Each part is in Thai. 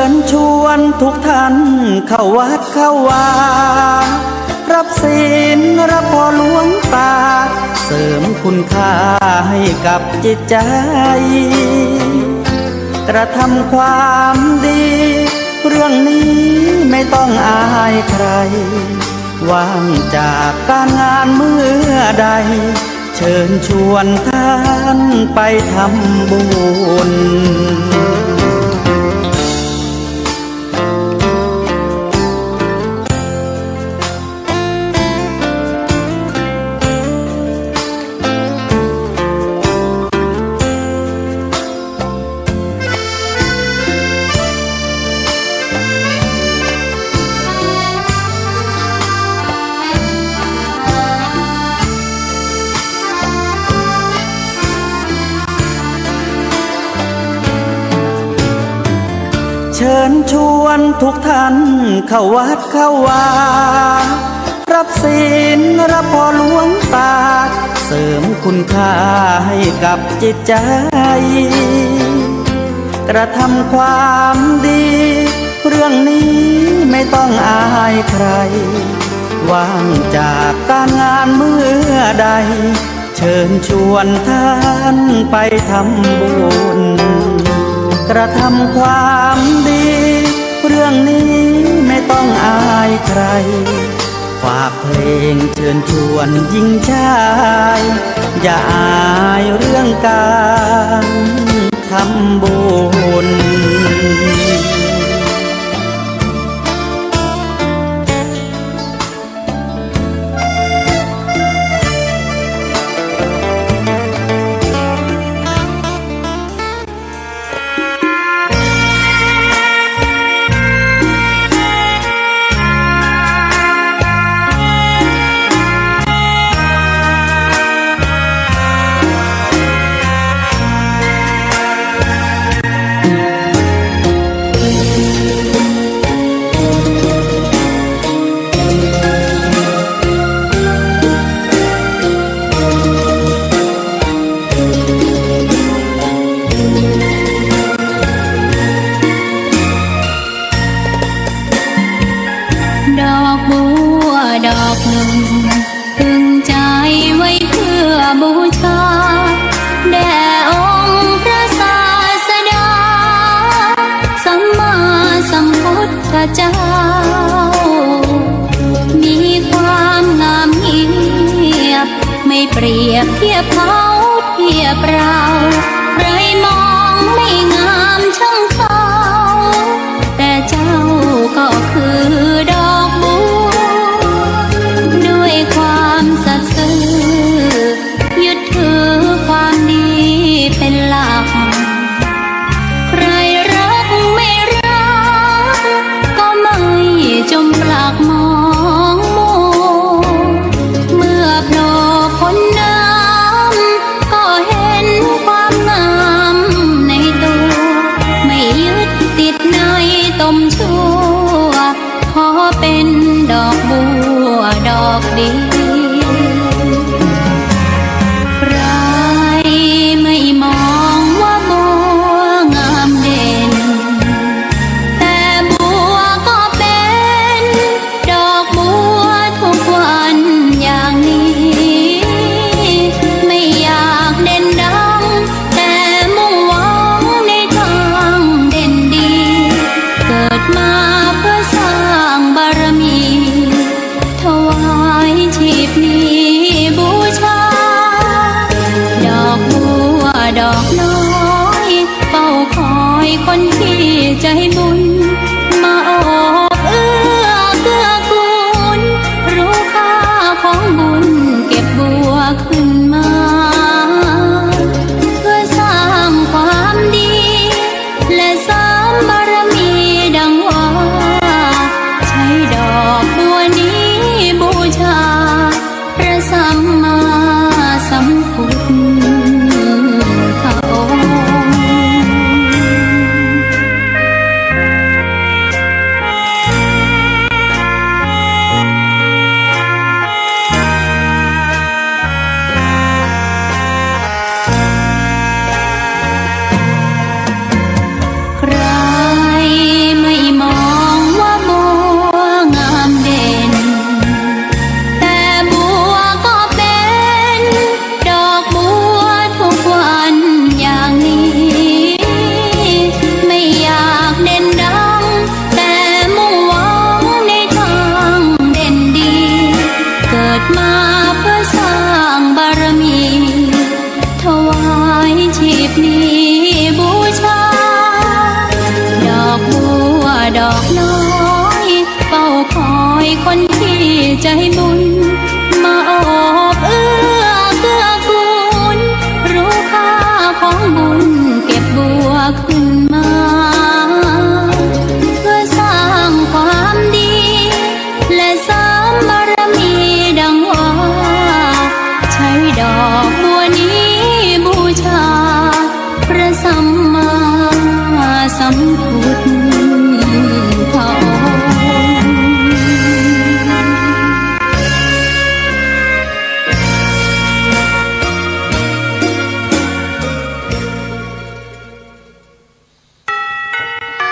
ญชวนทุกท่านเข้าวัดเข้าวารับศีลรับพรหลวงตาเสริมคุณค่าให้กับจิตใจกระทำความดีเรื่องนี้ไม่ต้องอายใครว่างจากการงานเมื่อใดเชิญชวนท่านไปทำบุญเชิญชวนทุกท่านเข้าวัดเข้าวารับศีลรับพรหลวงตาเสริมคุณค่าให้กับจิตใจกระทำความดีเรื่องนี้ไม่ต้องอายใครว่างจากการงานเมื่อใดเชิญชวนท่านไปทำบุญกระทำความดีเรื่องนี้ไม่ต้องอายใครฝากเพลงเชิญชวนหญิงชายอย่าอายเรื่องการทำบุญดอกบัวดอกหนึ่งพึงใจไว้เพื่อบูชาแด่องค์พระศาสดาสัมมาสัมพุทธเจ้ามีความงามเงียบไม่เปรียบเทียบเขาเทียบเราใครมองไม่งามช่างเขาแต่เจ้าก็คือดอกบัวด้วยความสัตย์ซื่อยึดถือความดีเป็นหลักใครรักไม่รักก็ไม่จมปลักมองมัวเมื่อโผล่พ้นน้ำก็เห็นความงามในตัวไม่ยึดติดในตมชั่วขอเป็นดอกบัวดอกดีใครไม่มองว่าบัวงามเด่นแต่บัวก็เป็นดอกบัวทุกวันอย่างนี้ไม่อยากเด่นดังแต่มุ่งหวังในทางเด่นดีเกิดมาเพื่อสร้างบารมีถวายชีพนี้บูชาดอกบัวดอกน้อยเฝ้าคอยคนที่ใจบุญมาโอบเอื้อเกื้อกูลรู้ค่าของบุญเก็บบัวขึ้นมาเพื่อสร้างความดีและสร้างบารมีดังว่าใช้ดอกบัวนี้บูชาพระสัมมาสัมพุทธองค์ใคร คนที่ใจบุญมาโอบเอื้อเกื้อกูลรู้ค่าของบุญเก็บบัวขึ้นมาเพื่อสร้างความดีและเสริมบารมีดังว่าใช้ดอกบัวนี้บูชาพระสัมมาสัมพุทธพระองค์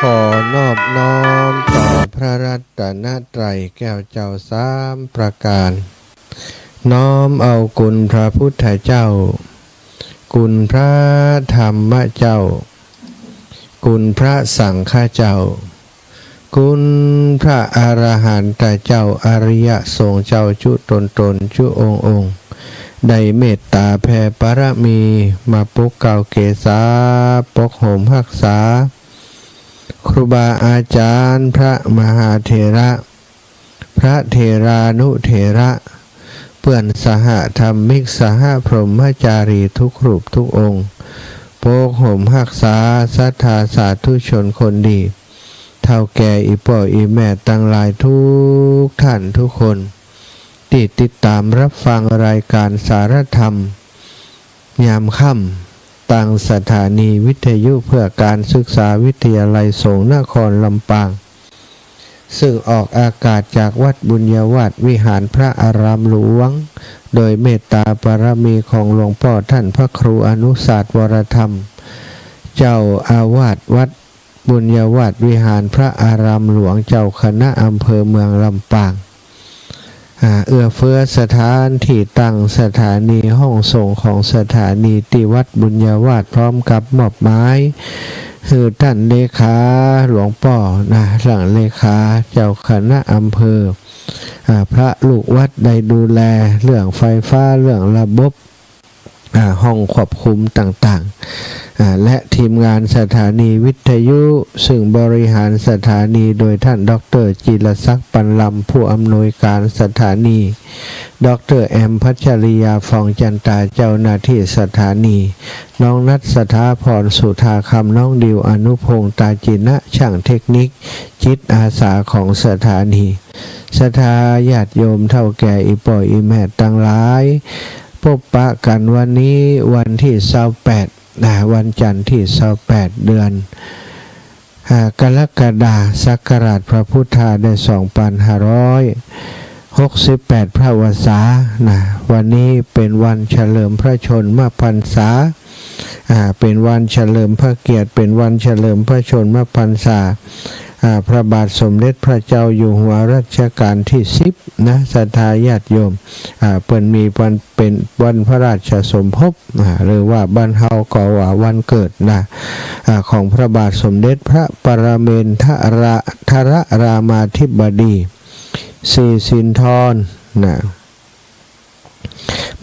ขอนอบน้อมต่อพระรัตนตรัยแก้วเจ้าสามประการ น้อมเอาคุณพระพุทธเจ้า คุณพระธรรมเจ้า คุณพระสังฆเจ้า คุณพระอรหันตเจ้าอริยสงฆ์เจ้าจุตนจุองค์ได้เมตตาแผ่ปรมีมาปกเก่าเกษาปกโหมรักษาครูบาอาจารย์พระมหาเถระพระเถรานุเถระเพื่อนสหธรรมิกสหพรหมจารีทุกรูปทุกองค์โปกห่มรักษาศรัทธาสาธุชนคนดีเท่าแก่อีป่ออีแม่ตั้งหลายทุกท่านทุกคนที่ติดตามรับฟังรายการสารธรรมยามค่ำตั้งสถานีวิทยุเพื่อการศึกษาวิทยาลัยสงฆ์นครลำปางซึ่งออกอากาศจากวัดบุญญาวาสวิหารพระอารามหลวงโดยเมตตาบารมีของหลวงพ่อท่านพระครูอนุศาสตร์วรธรรมเจ้าอาวาสวัดบุญญาวาสวิหารพระอารามหลวงเจ้าคณะอำเภอเมืองลำปางเอื้อเฟื้อสถานที่ตั้งสถานีห้องส่งของสถานีที่วัดบุญญาวาสพร้อมกับมอบไม้คือท่านเลขาหลวงป่อหลังเลขาเจ้าคณะอำเภอพระลูกวัดได้ดูแลเรื่องไฟฟ้าเรื่องระบบห้องควบคุมต่างๆและทีมงานสถานีวิทยุซึ่งบริหารสถานีโดยท่านดร.จิรศักดิ์ปันลำผู้อำนวยการสถานีดร.แอมพัชริยาฟองจันตาเจ้าหน้าที่สถานีน้องนัทสถาพรสุธาคำน้องดิวอนุพงษ์ตาจินะช่างเทคนิคจิตอาสาของสถานีศรัทธาญาติโยมเท่าแก่อีป่ออีแม่ตั้งหลายพบปะกันวันนี้วันที่28วันจันทร์ที่28เดือนกรกฎาคมศักราชพระพุทธาได้2568พระวษาวันนี้เป็นวันเฉลิมพระชนมพรรษาเป็นวันเฉลิมพระเกียรติเป็นวันเฉลิมพระชนมพรรษาพระบาทสมเด็จพระเจ้าอยู่หัวรัชกาลที่10ศรัทธาญาติโยมเปิ่นมีวันเป็นวันพระราชสมภพหรือว่าบ้านเฮาก็ว่าวันเกิดของพระบาทสมเด็จพระปรเมนทรรามาธิบดีศรีสินธร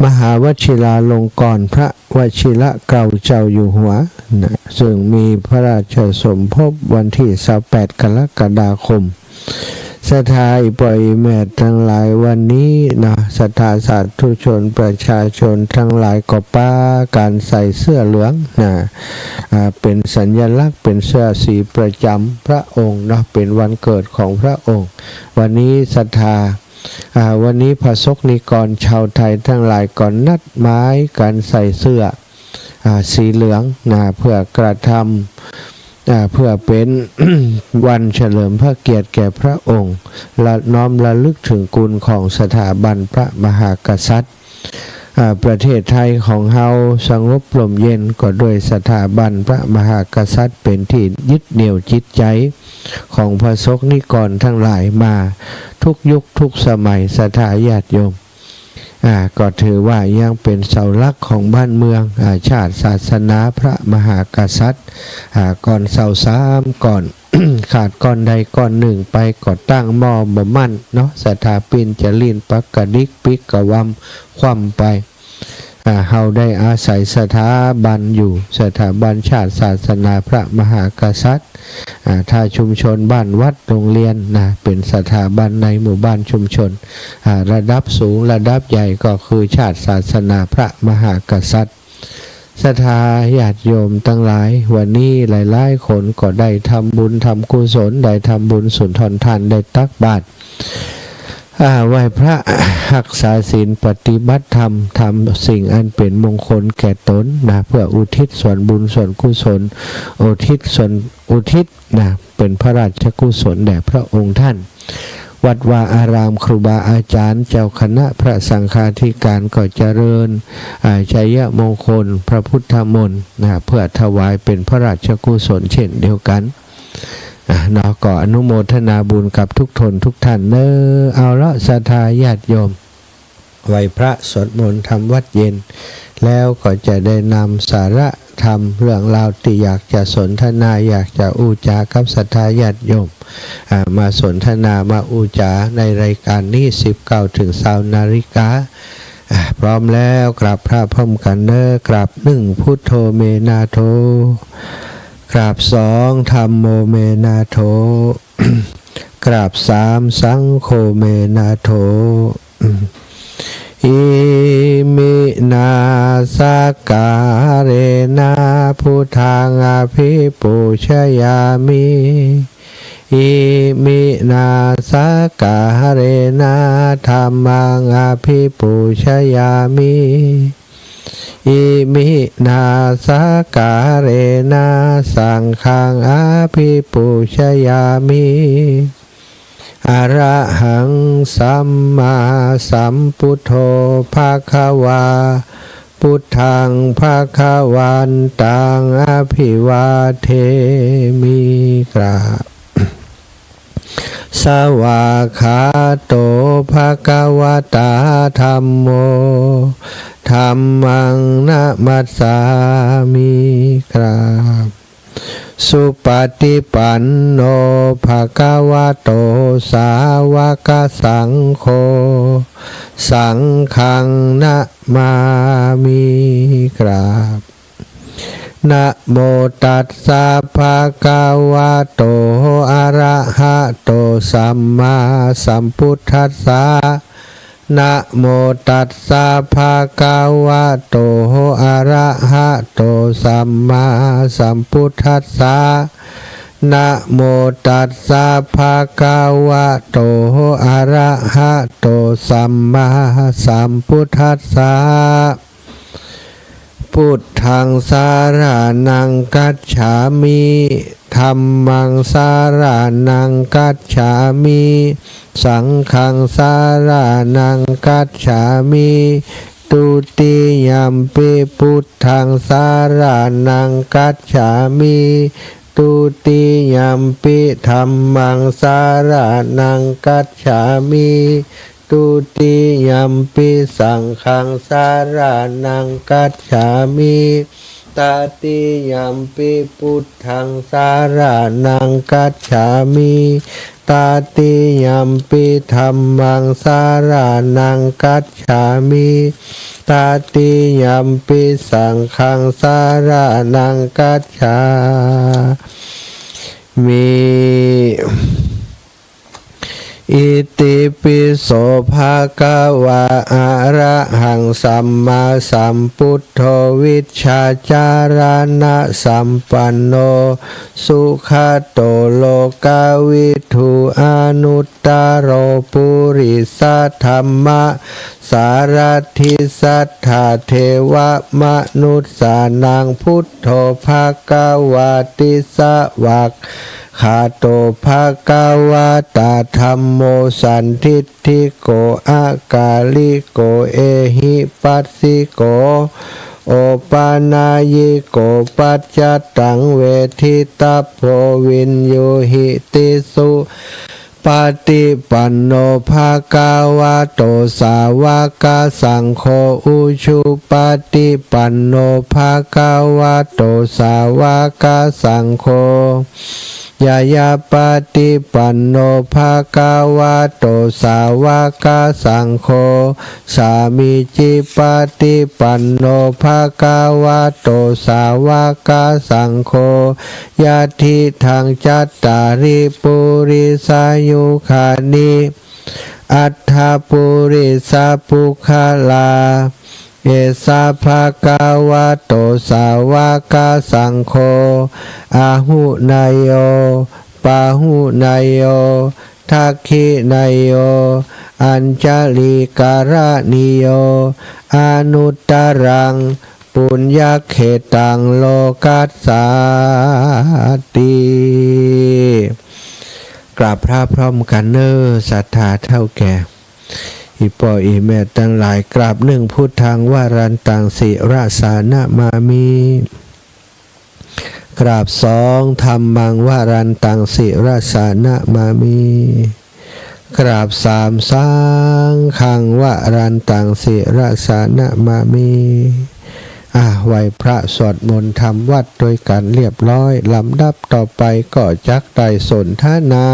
มหาวชิราลงกรณ์พระวชิระเกล้าเจ้าอยู่หัวซึ่งมีพระราชสมภพวันที่28กรกฎาคมศรัทธาอีป่ออีแม่ทั้งหลายวันนี้ศรัทธาสาธุชนประชาชนทั้งหลายก็ป้าการใส่เสื้อเหลืองเป็นสัญลักษณ์เป็นเสื้อสีประจำพระองค์เป็นวันเกิดของพระองค์วันนี้ศรัทธาวันนี้พระสงฆ์นิกรชาวไทยทั้งหลายก่อนนัดหมายการใส่เสื้อสีเหลืองเพื่อกระทำเพื่อเป็น วันเฉลิมพระเกียรติแก่พระองค์และน้อมระลึกถึงคุณของสถาบันพระมหากษัตริย์ประเทศไทยของเฮาสงบลมเย็นก็ด้วยสถาบันพระมหากษัตริย์เป็นที่ยึดเหนี่ยวจิตใจของพระสงฆ์นิกรทั้งหลายมาทุกยุคทุกสมัยศรัทธาญาติโยมก็ถือว่ายังเป็นเสาหลักของบ้านเมืองชาติศาสนาพระมหากษัตริย์ก่อนเสาสามก่อน ขาดก้อนใดก้อนหนึ่งไปก็ตั้งหม้อบ่มั่นศรัทธาปินจะลินปักกะดิกปิกกะวำคว่ำไป เฮาได้อาศัยสถาบันอยู่สถาบันชาติศาสนาพระมหากษัตริย์ถ้าชุมชนบ้านวัดโรงเรียนนะเป็นสถาบันในหมู่บ้านชุมชนระดับสูงระดับใหญ่ก็คือชาติศาสนาพระมหากษัตริย์ศรัทธาญาติโยมทั้งหลายวันนี้หลายๆคนก็ได้ทำบุญทำกุศลได้ทำบุญสุนทรทานได้ตักบาตรไหว้พระรักษาศีลปฏิบัติธรรมทำสิ่งอันเป็นมงคลแก่ตนนะเพื่ออุทิศส่วนบุญส่วนกุศลอุทิศนะเป็นพระราชกุศลแด่พระองค์ท่านวัดวาอารามครูบาอาจารย์เจ้าคณะพระสังฆาธิการก็เจริญชัยมงคลพระพุทธมนต์นะเพื่อถวายเป็นพระราชกุศลเช่นเดียวกันเนาะก็อนุโมทนาบุญกับทุกทนทุกท่านเนอเอาละศรัทธาญาติโยมไหว้พระสวดมนต์ทำวัดเย็นแล้วก็จะได้นำสาระธรรมเรื่องราวที่อยากจะสนทนาอยากจะอูจากับศรัทธาญาติโยมมาสนทนามาอูจาในรายการนี้19 ถึง 20 นาฬิกาพร้อมแล้วกราบพระพร้อมกันเนอกราบ1พุทโธเมนาโธกราบ2ธัมโมเมนาโธกราบ3สังโฆเมนาโธอิมินาสการเรนะพุทธังอภิปูชยามิอิมินาสการเรนะธัมมังอภิปูชยามิอิมินาสการเรนะสังฆังอภิปูชยามิอระหังสัมมาสัมพุทโธภควาพุทธังภควันตังอภิวาเทมิกราบสวากขาโตภควตาธัมโมธัมมังนะมัสสามิกราบสุปฏิปันโนภควโตสาวกสังโฆสังฆังนะมามิกราบนะโมตัสสะภะคะวะโตอะระหะโตสัมมาสัมพุทธัสสะนะโมตัสสะภะคะวะโตอะระหะโตสัมมาสัมพุทธัสสะนะโมตัสสะภะคะวะโตอะระหะโตสัมมาสัมพุทธัสสะพุทธังสารนังกัจฉามิธัมมังสารนังกัจฉามิสังฆังสารนังกัจฉามิตุติยัมปิพุทธังสารนังกัจฉามิตุติยัมปิธัมมังสารนังกัจฉามิตุติยัมปิสังฆังสารนังกัจฉามิตติยัมปิพุทธังสารนังกัจฉามิตติยัมปิธัมมังสารนังกัจฉามิตติยัมปิสังฆังสารนังกัจฉามิอิติปิโสภะคะวะอะระหังสัมมาสัมพุทโธวิชชาจารณะสัมปันโนสุขโตโลกวิทูอนุตตโรปุริสธรรมะสารทิสัทธาเทวมนุสสานังพุทโธภะคะวะติสวากขาโตภะคะวะตาธัมโมสันทิฏฐิโกอากาลิโกเอหิปัสสิโกโอปานายิโกปัจจตังเวทิตาโพวินโยหิติสุป ปฏิปันโนภะคะวะโตสาวกสังโฆอุชุปฏิปันโนภะคะวะโตสาวกสังโฆยายาปฏิปันโนภะคะวะโตสาวกสังโฆสามิจิปฏิปันโนภะคะวะโตสาวกสังโฆยะทิทังจัตตาริปุริสายุคานิอัฏฐปุริสปุคลาเอสาภะคะวะโตสาวกสังโฆอาหุนายโยปาหุนายโยทักขินายโยอัญจลิการนิโยอนุตตรังปุญญเขตังโลกัสสาติกราบพระพร้อมกันเนอศรัทธาเท่าแก่อีปออีแม่ตั้งหลายกราบหนึ่งพุทธังวารันตังสิราสานะมามีกราบสองธรรมังวารันตังสิราสานะมามีกราบสามสังฆังวารันตังสิราสานะมามีไหวพระสวดมนต์ทำวัดโดยกันเรียบร้อยลำดับต่อไปก็จักได้สนทนา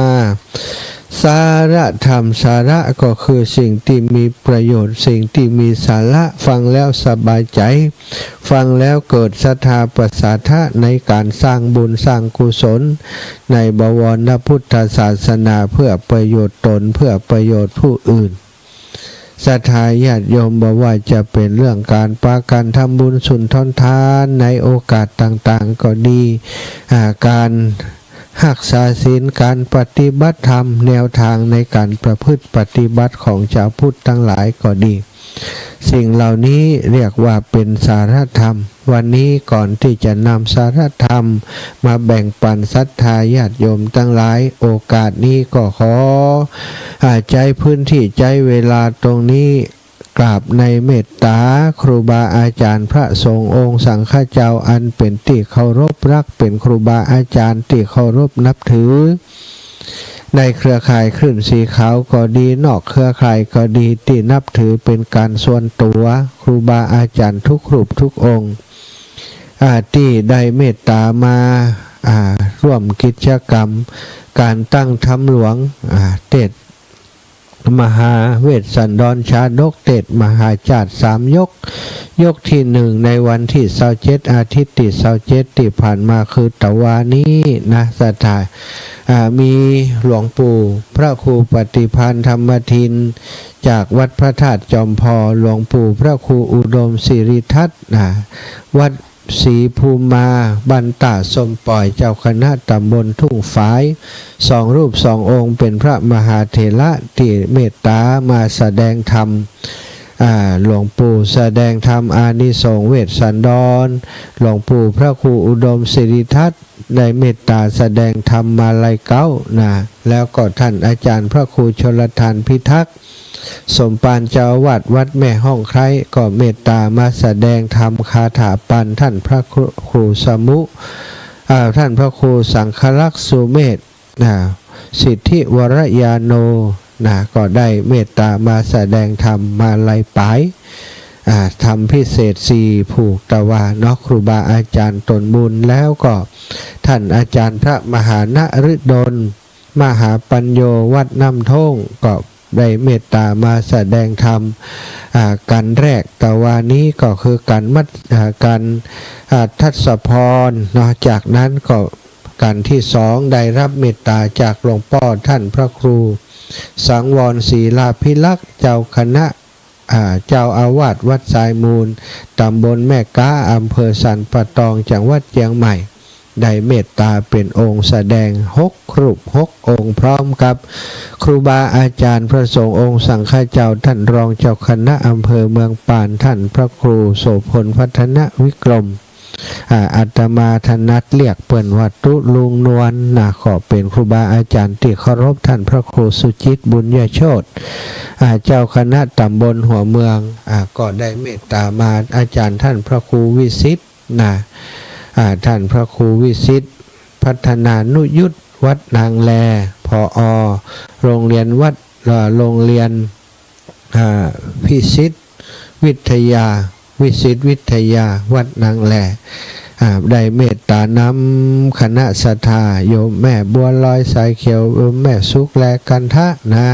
สาระธรรมสาระก็คือสิ่งที่มีประโยชน์สิ่งที่มีสาระฟังแล้วสบายใจฟังแล้วเกิดศรัทธาประสาทะในการสร้างบุญสร้างกุศลในบวรพุทธศาสนาเพื่อประโยชน์ตนเพื่อประโยชน์ผู้อื่นศรัทธาญาติโยมบอกว่าจะเป็นเรื่องการปาการทำบุญสุนทรทานในโอกาสต่างๆก็ดีการรักษาศีลการปฏิบัติธรรมแนวทางในการประพฤติปฏิบัติของชาวพุทธทั้งหลายก็ดีสิ่งเหล่านี้เรียกว่าเป็นสารธรรมวันนี้ก่อนที่จะนำสารธรรมมาแบ่งปันศรัทธาญาติโยมทั้งหลายโอกาสนี้ก็ขอใจพื้นที่ใจเวลาตรงนี้กราบในเมตตาครูบาอาจารย์พระสงฆ์องค์สังฆเจ้าอันเป็นที่เคารพรักเป็นครูบาอาจารย์ที่เคารพนับถือในเครือข่ายคลื่นสีขาวก็ดีนอกเครือข่ายก็ดีที่นับถือเป็นการส่วนตัวครูบาอาจารย์ทุกรูปทุกองค์ที่ได้เมตตามาร่วมกิจกรรมการตั้งธรรมหลวงเทศมหาเวสสันดรชาดกเทศมหาจารย์3 ยกที่1ในวันที่27อาทิตย์ที่27ที่ผ่านมาคือตะวานี้นะศรัทธามีหลวงปู่พระครูปฏิภาณธรรมทินจากวัดพระธาตุจอมพอหลวงปู่พระครูอุดมศิริทัตน์วัดศรีภูมิมาบันตาสมปล่อยเจ้าคณะตำบลทุ่งฝาย2 รูป 2 องค์เป็นพระมหาเถระที่เมตตามาแสดงธรรมหลวงปู่แสดงธรรมอานิสงส์เวสสันดรหลวงปู่พระครูอุดมศิริทัตน์ได้เมตตาแสดงธรรมมาลัยเก้าแล้วก็ท่านอาจารย์พระครูชลทานพิทักษ์สมปานเจ้าอาวาสวัดแม่ห้องไคร้ก็เมตตามาแสดงธรรมคาถาปันท่านพระครูสมุท่านพระครูสังฆลักษณ์สุเมธสิทธิวรยาโนก็ได้เมตตามาแสดงธรรมมาลัยปายทำพิเศษ4ผูกตะวานครูบาอาจารย์ตนบุญแล้วก็ท่านอาจารย์พระมหานฤดลมหาปัญโยวัดน้ำท่งก็ได้เมตตามาแสดงธรรมการแรกตะวานี้ก็คือการทัศพรจากนั้นก็การที่2ได้รับเมตตาจากหลวงพ่อท่านพระครูสังวรศรีลาภิลักษ์เจ้าคณะเจ้าอาวาสวัดสายมูลตำบลแม่ก้าอำเภอสันปะตองจังหวัดเชียงใหม่ได้เมตตาเป็นองค์แสดง6 รูป 6 องค์พร้อมกับครูบาอาจารย์พระสงฆ์องค์สังฆเจ้าท่านรองเจ้าคณะอำเภอเมืองปานท่านพระครูโสพลพัฒนวิกรมอาตมาธนัดเรียกเปิ่นวัดตุลุงนวลขอเป็นครูบาอาจารย์ที่เคารพท่านพระครูสุจิตบุญญโชติเจ้าคณะตำบลหัวเมืองก็ได้เมตตามาอาจารย์ท่านพระครูวิสิทธิ์ท่านพระครูวิสิทธิ์พัฒนานุยุทธวัดนางแลพ อโรงเรียนวัดโรงเรียนพิสิทธิ์วิทยาวัดนางแหล่ได้เมตตานำคณะศรัทธาโยมแม่บัวลอยสายเขียวโยมแม่สุขแลกันทะนะ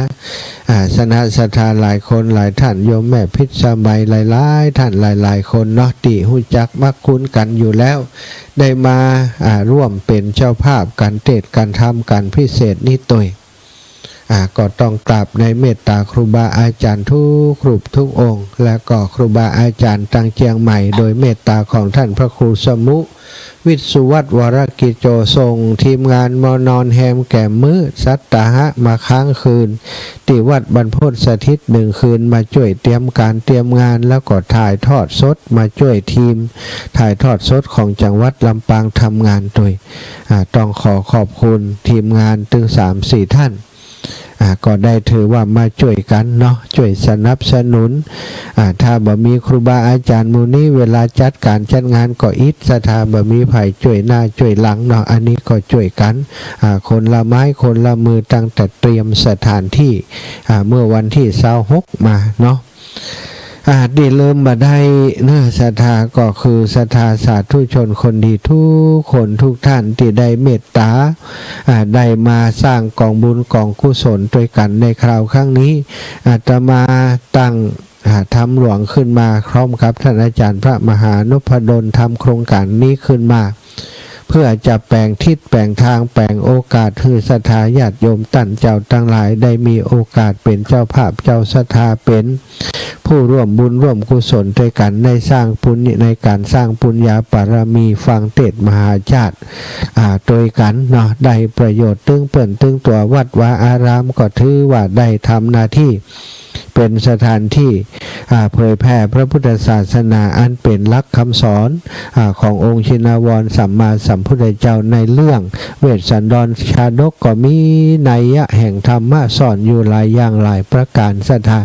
คณะศรัทธาหลายคนหลายท่านโยมแม่พิษสมัยหลายท่านหลายคนเนาะที่หู้จักมักคุ้นกันอยู่แล้วได้มาร่วมเป็นเจ้าภาพการเทศน์การทำการพิเศษนี้ตัวก็ต้องกราบในเมตตาครูบาอาจารย์ทุกรูปทุกองค์และก็ครูบาอาจารย์ตังเจียงใหม่โดยเมตตาของท่านพระครูสมุวิสุวัตวรกิจโจทรงทีมงานมานอนแฮมแก่มื้อสัตตาหะมาค้างคืนที่วัดบรรพตสถิต1 คืนมาช่วยเตรียมการเตรียมงานแล้วก็ถ่ายทอดสดมาช่วยทีมถ่ายทอดสดของจังหวัดลำปางทำงานโดยต้องขอบคุณทีมงานถึง 3-4 ท่านก็ได้ถือว่ามาช่วยกันเนาะช่วยสนับสนุนถ้าบ่มีครูบาอาจารย์มูนี้เวลาจัดการจัดงานก็อิฐถ้าบ่มีไผช่วยหน้าช่วยหลังเนาะอันนี้ก็ช่วยกันคนละไม้คนละมือตั้งแต่เตรียมสถานที่เมื่อวันที่26มาเนาะได้เริ่มมาได้เนื้อศรัทธาก็คือศรัทธาสาธุชนคนดีทุกคนทุกท่านที่ได้เมตตาได้มาสร้างกองบุญกองกุศลด้วยกันในคราวครั้งนี้อาตมาตั้งทำหลวงขึ้นมาพร้อมกับท่านอาจารย์พระมหานพดลทำโครงการนี้ขึ้นมาเพื่อจะแปลงทิศแปลงทางแปลงโอกาสให้ศรัทธาญาติโยมตั้นเจ้าทั้งหลายได้มีโอกาสเป็นเจ้าภาพเจ้าศรัทธาเป็นผู้ร่วมบุญร่วมกุศลด้วยกันในสร้างปุญญในการสร้างปุญญาบารมีฟังเทศน์มหาชาติโดยกันเนาะได้ประโยชน์ตึงเปิ่นตึงตัววัดวาอารามก็ถือว่าได้ทำหน้าที่เป็นสถานที่เผยแผ่พระพุทธศาสนาอันเป็นหลักคำสอนขององค์ชินวรสัมมาสัมพุทธเจ้าในเรื่องเวสสันดรชาดกก็มีนัยยะแห่งธรรมะสอนอยู่หลายอย่างหลายประการศรัทธา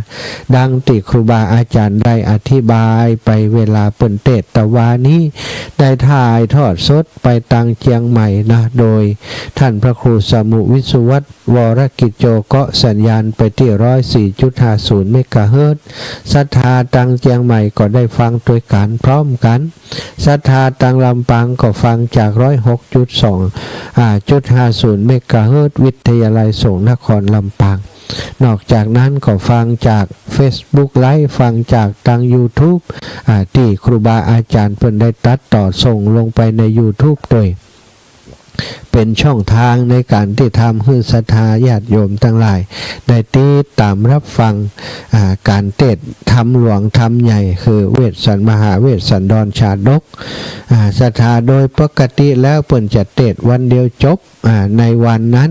ดังที่ครูบาอาจารย์ได้อธิบายไปเวลาเปิ่นเทศน์ตะวานี้ได้ถ่ายทอดสดไปตังเจียงใหม่นะโดยท่านพระครูสมุวิสุวัตวรกิจโจก็สัญญาณไปที่104.50 เมกะเฮิรตซ์ศรัทธาตังเจียงใหม่ก็ได้ฟังด้วยกันพร้อมกันศรัทธาตังลำปางก็ฟังจาก106.50 เมกะเฮิรตซ์วิทยาลัยสงฆ์นครลำปางนอกจากนั้นก็ฟังจาก Facebook ไลฟ์ฟังจากทาง YouTube ที่ครูบาอาจารย์เพิ่นได้ตัดต่อส่งลงไปใน YouTube โดยเป็นช่องทางในการที่ทำให้ศรัทธาญาติโยมทั้งหลายได้ติดตามรับฟังการเทศน์ธรรมหลวงธรรมใหญ่คือเวสสันมหาเวสสันดรชาดกศรัทธาโดยปกติแล้วเพิ่นจะเทศน์วันเดียวจบในวันนั้น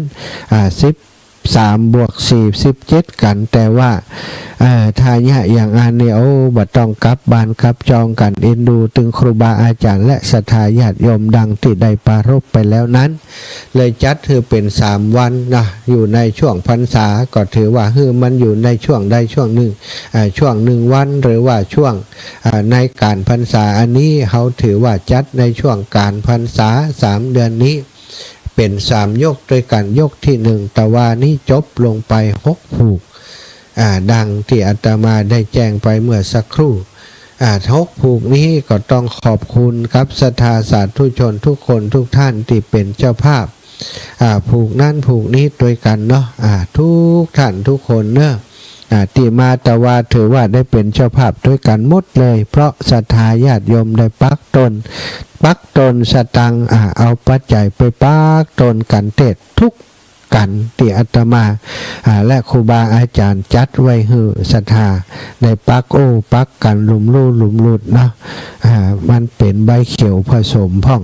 3+4=17กันแต่ว่าถ้าเนี่ยอย่างอันนี้บัดต้องกลับบ้านกลับจองกันเอ็นดูถึงครูบาอาจารย์และศรัทธาญาติโยมดังที่ได้ปรารภไปแล้วนั้นเลยจัดคือเป็น3 วันนะอยู่ในช่วงพรรษาก็ถือว่ามันอยู่ในช่วงใดช่วงหนึ่งช่วง1 วันหรือว่าช่วงในการพรรษาอันนี้เขาถือว่าจัดในช่วงการพรรษา3 เดือนนี้เป็น3 ยกด้วยกันยกที่1ตะวานี้จบลงไป6 ผูกดังที่อาตมาได้แจ้งไปเมื่อสักครู่6 ผูกนี้ก็ต้องขอบคุณครับศรัทธาสาธุชนทุกคนทุกท่านที่เป็นเจ้าภาพผูกนั่นผูกนี้ด้วยกันเนาะทุกท่านทุกคนเนาะที่มาตะวาถือว่าได้เป็นเจ้าภาพด้วยกันหมดเลยเพราะศรัทธาญาติโยมได้ปักตนสตังเอาปัจจัยไปปักตนกันเทศทุกกันที่อาตมาและครูบาอาจารย์จัดไว้ให้ศรัทธาในปักกันลุมหลุดเนาะมันเป็นใบเขียวผสมพ่อง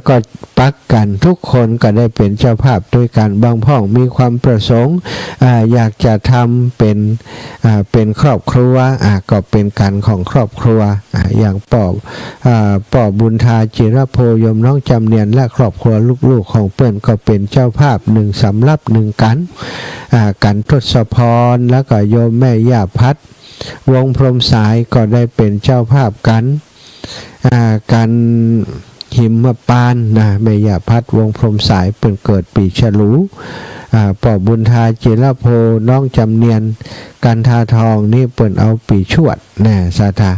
ก็ปักกันทุกคนก็ได้เป็นเจ้าภาพด้วยกันบางพ่องมีความประสงค์อยากจะทำเป็นครอบครัวก็เป็นการของครอบครัวอย่างป่อบุญทาจิรโพยมน้องจำเนียนและครอบครัวลูกๆของเปิ้นก็เป็นเจ้าภาพ1 สำรับ 1 กันทศพรแล้วก็โยมแม่ย่าพัดวงพรหมสายก็ได้เป็นเจ้าภาพกัน หิมปานนะแม่ย่าพัดวงพรหมสายเปิ่นเกิดปีฉลูป่อบุญทาจิรโพน้องจำเนียนกันทาทองนี่เปิ่นเอาปีชวดแน่ศรัทธา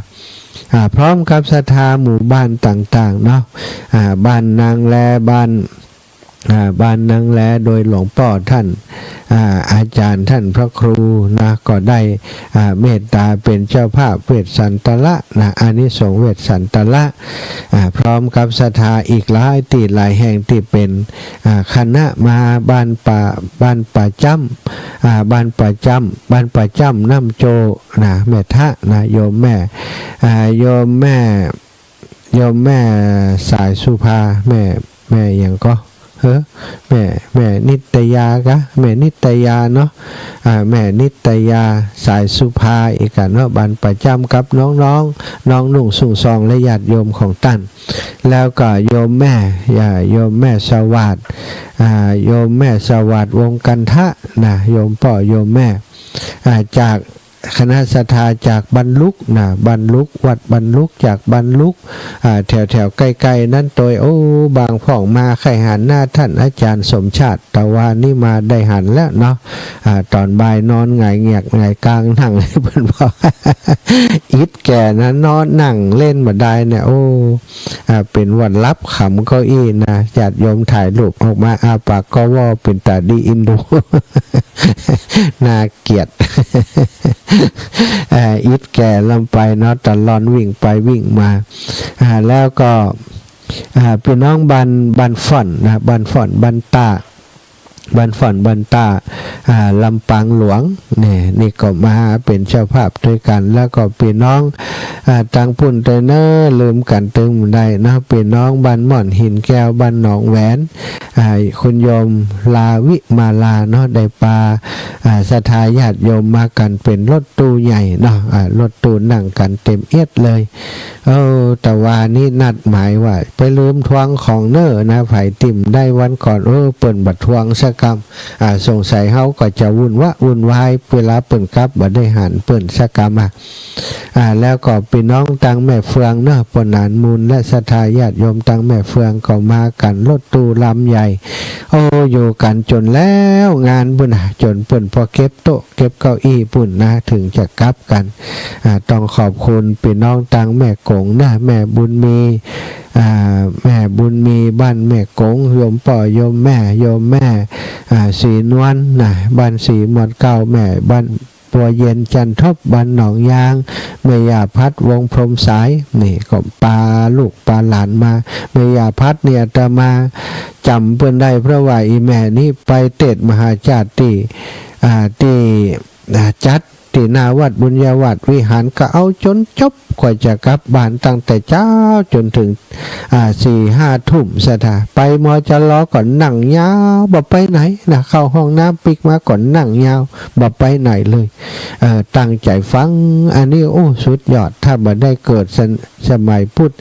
พร้อมกับศรัทธาหมู่บ้านต่างๆเนาะบ้านนางแลบ้านนางแลโดยหลวงพ่อท่านอาจารย์ท่านพระครูนะก็ได้เมตตาเป็นเจ้าภาพเวทสันตละนะอานิสงส์เวทสันตละพร้อมกับศรัทธาอีกหลายที่หลายแห่งที่เป็นคณะมาบ้านป่าจ้ำบ้านป่าจ้ำน้ำโจนะแม่ทะนะโยมแม่สายสุภาแม่อย่างก็แม่นิตยากะแม่นิตยาเนาะแม่นิตยาสายสุภาอีกกันเนาะบันประจำกับน้องนุ่งสุ่งซองและญาติโยมของท่านแล้วก็โยมแม่สวัสดิ์โยมแม่สวัสดิ์วงกันทะนะโยมพ่อโยมแม่จากคณะศรัทธาจากบรรลุกนะบรรลุกวัดบรรลุกจากบรรลุกแถวใกล้ๆนั่นตัวบางพ่องมาไข่หันหน้าท่านอาจารย์สมชาติตะวันนี่มาได้หันแล้วเนาะตอนบ่ายนอนไงเงียกไงกลางนั่งเลยเพิ่นบอกอิดแก่นะนอนนั่งเล่นมาได้เนี่ยเป็นวันรับขำเก้าอี้นะญาติโยมถ่ายรูปออกมาอาปากก็ว่าเป็นตาดีอินดูน่าเกลียดอิดแก่ลำไปเนาะตลอดวิ่งไปวิ่งมาแล้วก็พี่น้องบันฟ่อนนะบันฟ่อนบันตาลำปางหลวงนี่ก็มาเป็นเจ้าภาพด้วยกันแล้วก็พี่น้องตังปุ่นเตเนอร์ลืมกันตึงได้นะพี่น้องบันม่อนหินแก้วบันหนองแหวนคุณโยมลาวิมาลาเนาะได้ปาศรัทธาญาติโยมมากันเป็นรถตู้ใหญ่เนาะรถตู้นั่งกันเต็มเอียดเลยแต่ว่านี่นัดหมายว่าไปลืมทวงของเนอนะไผ่ติ่มได้วันก่อนเปิ่นบัดทวงสักกรรมสงสัยเฮาก็จะวุ่นวายเวลาเปิ่นกับบ่ได้หันเปิ่นสักกรรมแล้วก็พี่น้องตังแม่เฟืองเนาะปนานมูลและศรัทธาญาติโยมตังแม่เฟืองก็มากันรถตู้ลำใหญ่อยู่กันจนแล้วงานบุญจนเปิ่นพอเก็บโต๊ะเก็บเก้าอี้ปุ่นนะถึงจะกลับกันต้องขอบคุณพี่น้องตังแม่กงนะแม่บุญมีบ้านแม่กงโยมป่อโยมแม่สีนวลนะบ้านสีหมดเก้าแม่บ้านปัวเย็นจันทบบ้านหนองยางแม่ยาพัดวงพรหมสายนี่ก็ปาลูกปาหลานมาแม่ยาพัดเนี่ยจะมาจำเพิ่นได้เพราะว่าอีแม่นี่ไปเตดมหาจารย์ที่จัดที่นาวัดบุญญาวัดวิหารก็เอาจนจบกว่าจะกลับบ้านตั้งแต่เช้าจนถึง4-5 ทุ่มสถาไปมอจะล้อก่อนนั่งยาวบ่ไปไหนนะเข้าห้องน้ำปิกมาก่อนนั่งยาวบ่ไปไหนเลยตั้งใจฟังอันนี้สุดยอดถ้าบ่ได้เกิดสมัยพุทธ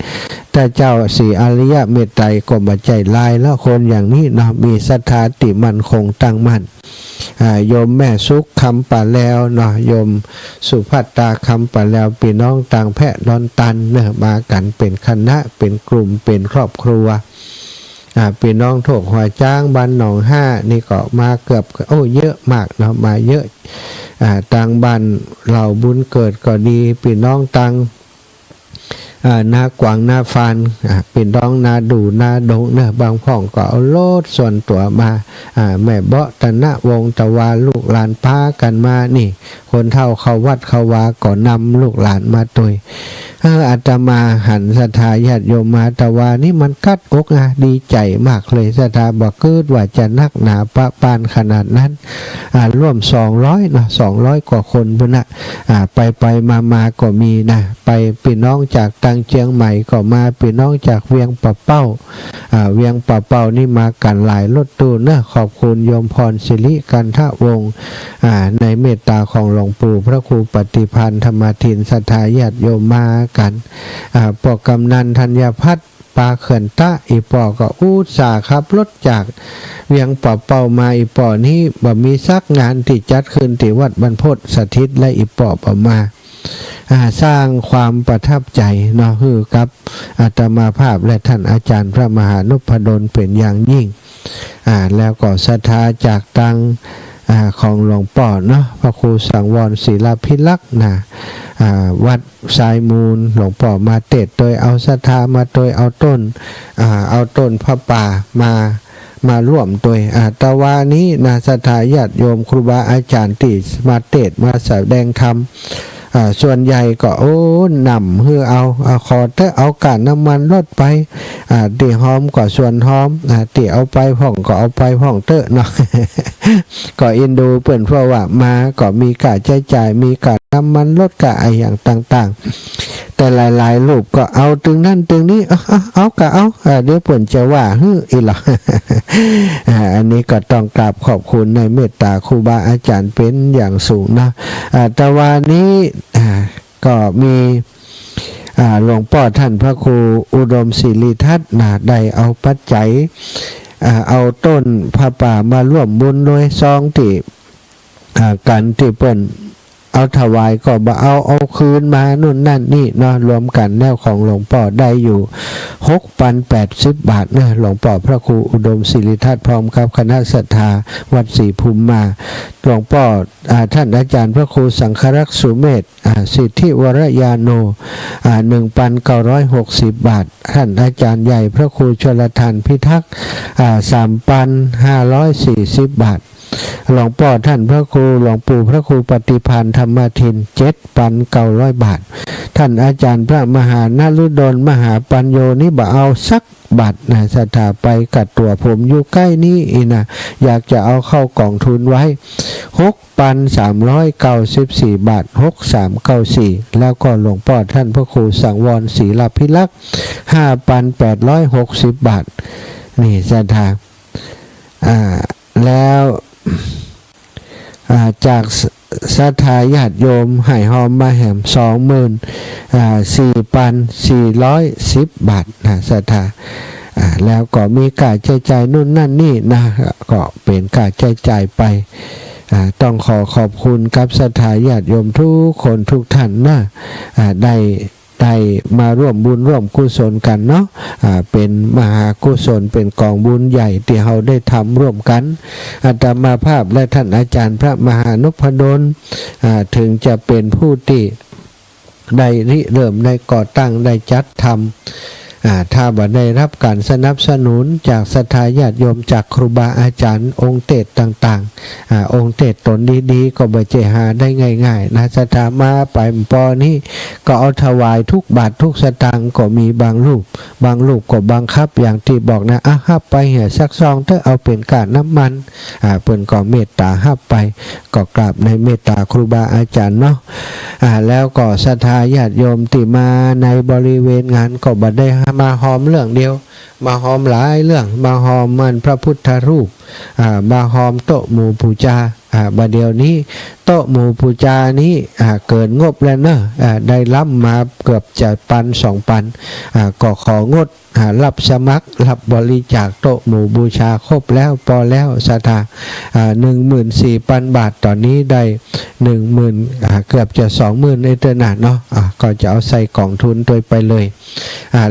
แต่เจ้าศรีอริยเมตไตรก็บ่ใจลายแล้วคนอย่างนี้เนาะมีศรัทธาติมั่นคงตั้งมั่นโยมแม่สุขคำป่าแล้วเนาะโยมสุภัตตาคำป่าแล้วพี่น้องต่างแพะดอนตันเนี่ยมากันเป็นคณะเป็นกลุ่มเป็นครอบครัวพี่น้องโถกหัวจ้างบ้านหนองห้านี่ก็มาเกือบเยอะมากเนาะมาเยอะต่างบ้านเหล่าบุญเกิดก็ดีพี่น้องต่างนากวางนาฟานเป็นดองนาดูนาดงเนี่ยบางพ่องก็เอาโลดส่วนตัวมาแม่เบาะตนะวงตะวาลูกหลานพากันมานี่คนเฒ่าเขาวัดเขาวาก็นำลูกหลานมาตุยอาตมาหันศรัทธาญาติโยมมาตะวานี่มันกัดอกดีใจมากเลยศรัทธาบอกเกิดว่าจะนักหนาปะปานขนาดนั้นร่วม200นะ200กว่าคนบุญนะไปมาก็มีนะไปพี่น้องจากตังเชียงใหม่ก็มาพี่น้องจากเวียงปะเป้านี่มากันหลายรถตู้นะขอบคุณโยมพรศิริกันทะวงศ์ในเมตตาของหลวงปู่พระครูปฏิพันธ์ธรรมทินศรัทธาญาติโยมมากันปกกำนันธัญพัฒน์ปาเขื่อนตะอีปอก็อุตส่าห์ขับรถจากเวียงป่าเป่ามาอีปอนี้บ่มีซักงานที่จัดขึ้นที่วัดบรรพตสถิตและอีปอประมา สร้างความประทับใจเนาะคือกับอาตมาภาพและท่านอาจารย์พระมหานพดลเป็นอย่างยิ่งแล้วก็ศรัทธาจากตังของหลวงป่อเนาะพระครูสังวรศิลพิลักษ์นะวัดสายมูลหลวงป่อมาเตะโดยเอาศรัทธามาโดยเอาต้นพระป่ามาร่วมตัวตะวานี้นะศรัทธาญาติโยมครูบาอาจารย์ที่มาเตะมาแสดงธรรมส่วนใหญ่ก็นำคือเอาขอเถอะเอากาดน้ำมันลดไปตีหอมก็ส่วนหอมตีเอาไปพ่องก็เอาไปพ่องเถอะเนาะ ก็อินดูเปิ่นเพราะว่ามาก็มีกาใช้จ่ายมีกาดน้ำมันลดกาอย่างต่างๆแต่หลายๆรูปก็เอาตึงนั่นตึงนี้เอาก็เอาเดี๋ยวเปิ่นจะว่าอีหรอ อันนี้ก็ต้องกราบขอบคุณในเมตตาครูบาอาจารย์เป็นอย่างสูงนะแต่วันนี้ก็มีหลวงพ่อท่านพระครูอุดมศิริทัศน์ได้เอาปัจจัยเอาต้นผ้าป่ามาร่วมบุญโดยซองที่กันที่เปิ้นเอาถวายก็บ่เอาคืนมานู่นนั่นนี่เนาะรวมกันแนวของหลวงพ่อได้อยู่6,080 บาทนะหลวงพ่อพระครูอุดมศิริทัศน์พร้อมกับคณะศรัทธาวัดศรีภูมิมาหลวงพ่อท่านอาจารย์พระครูสังฆรักษ์สุเมธสิทธิวรยาโน1,960 บาทท่านอาจารย์ใหญ่พระครูชลทานพิทักษ์3,540 บาทหลวงพ่อท่านพระครูหลวงปู่พระครูปฏิภาณธรรมทิน 7,900 บาทท่านอาจารย์พระมหานฤดลมหาปัญโยนี่บ่เอาสักบาทนะศรัทธาไปกัดตัวผมอยู่ใกล้นี้นะอยากจะเอาเข้ากองทุนไว้6,394 บาท6394แล้วก็หลวงพ่อท่านพระครูสังวรศิลพิลักษ์ 5,860 บาทนี่ศรัทธาแล้วจากศรัทธาญาติโยมให้หอมมาแหม 24,410 บาทนะศรัทธาแล้วก็มีการใช้จ่ายนู่นนั่นนี่นะก็เป็นการใช้จ่ายไปต้องขอบคุณกับศรัทธาญาติโยมทุกคนทุกท่านนะได้มาร่วมบุญร่วมกุศลกันเนาะเป็นมหากุศลเป็นกองบุญใหญ่ที่เราได้ทำร่วมกันอาตมาภาพและท่านอาจารย์พระมหานพดลถึงจะเป็นผู้ที่ได้ริเริ่มได้ก่อตั้งได้จัดทำถ้าบ่ได้รับการสนับสนุนจากศรัทธาญาติโยมจากครูบาอาจารย์องค์เทศต่างๆองค์เทศตนดีๆก็บ่เจหาได้ง่ายๆนะศรัทธามาไปปอนี้ก็เอาถวายทุกบาททุกสตางค์ก็มีบางรูปก็บังคับอย่างที่บอกนะฮับไปเหี่ยสักซองเถอะเอาเป็นกาดน้ำมันเพิ่นก็เมตตาฮับไปก็กราบในเมตตาครูบาอาจารย์เนาะแล้วก็ศรัทธาญาติโยมที่มาในบริเวณงานก็บ่ได้มาหอมเรื่องเดียวมาหอมหลายเรื่องมาหอมมันพระพุทธรูปมาหอมโต๊ะหมู่บูชาบัดเดี๋ยวนี้โต๊ะหมู่บูชานี้เกินงบแล้วเนอะได้รับมาเกือบจะ1,000-2,000ก็ของดรับสมัครรับบริจาคโต๊ะหมู่บูชาครบแล้วพอแล้วศรัทธา14,000 บาทตอนนี้ได้10,000เกือบจะ20,000ในเดือนหน้าเนาะก็จะเอาใส่กองทุนโดยไปเลย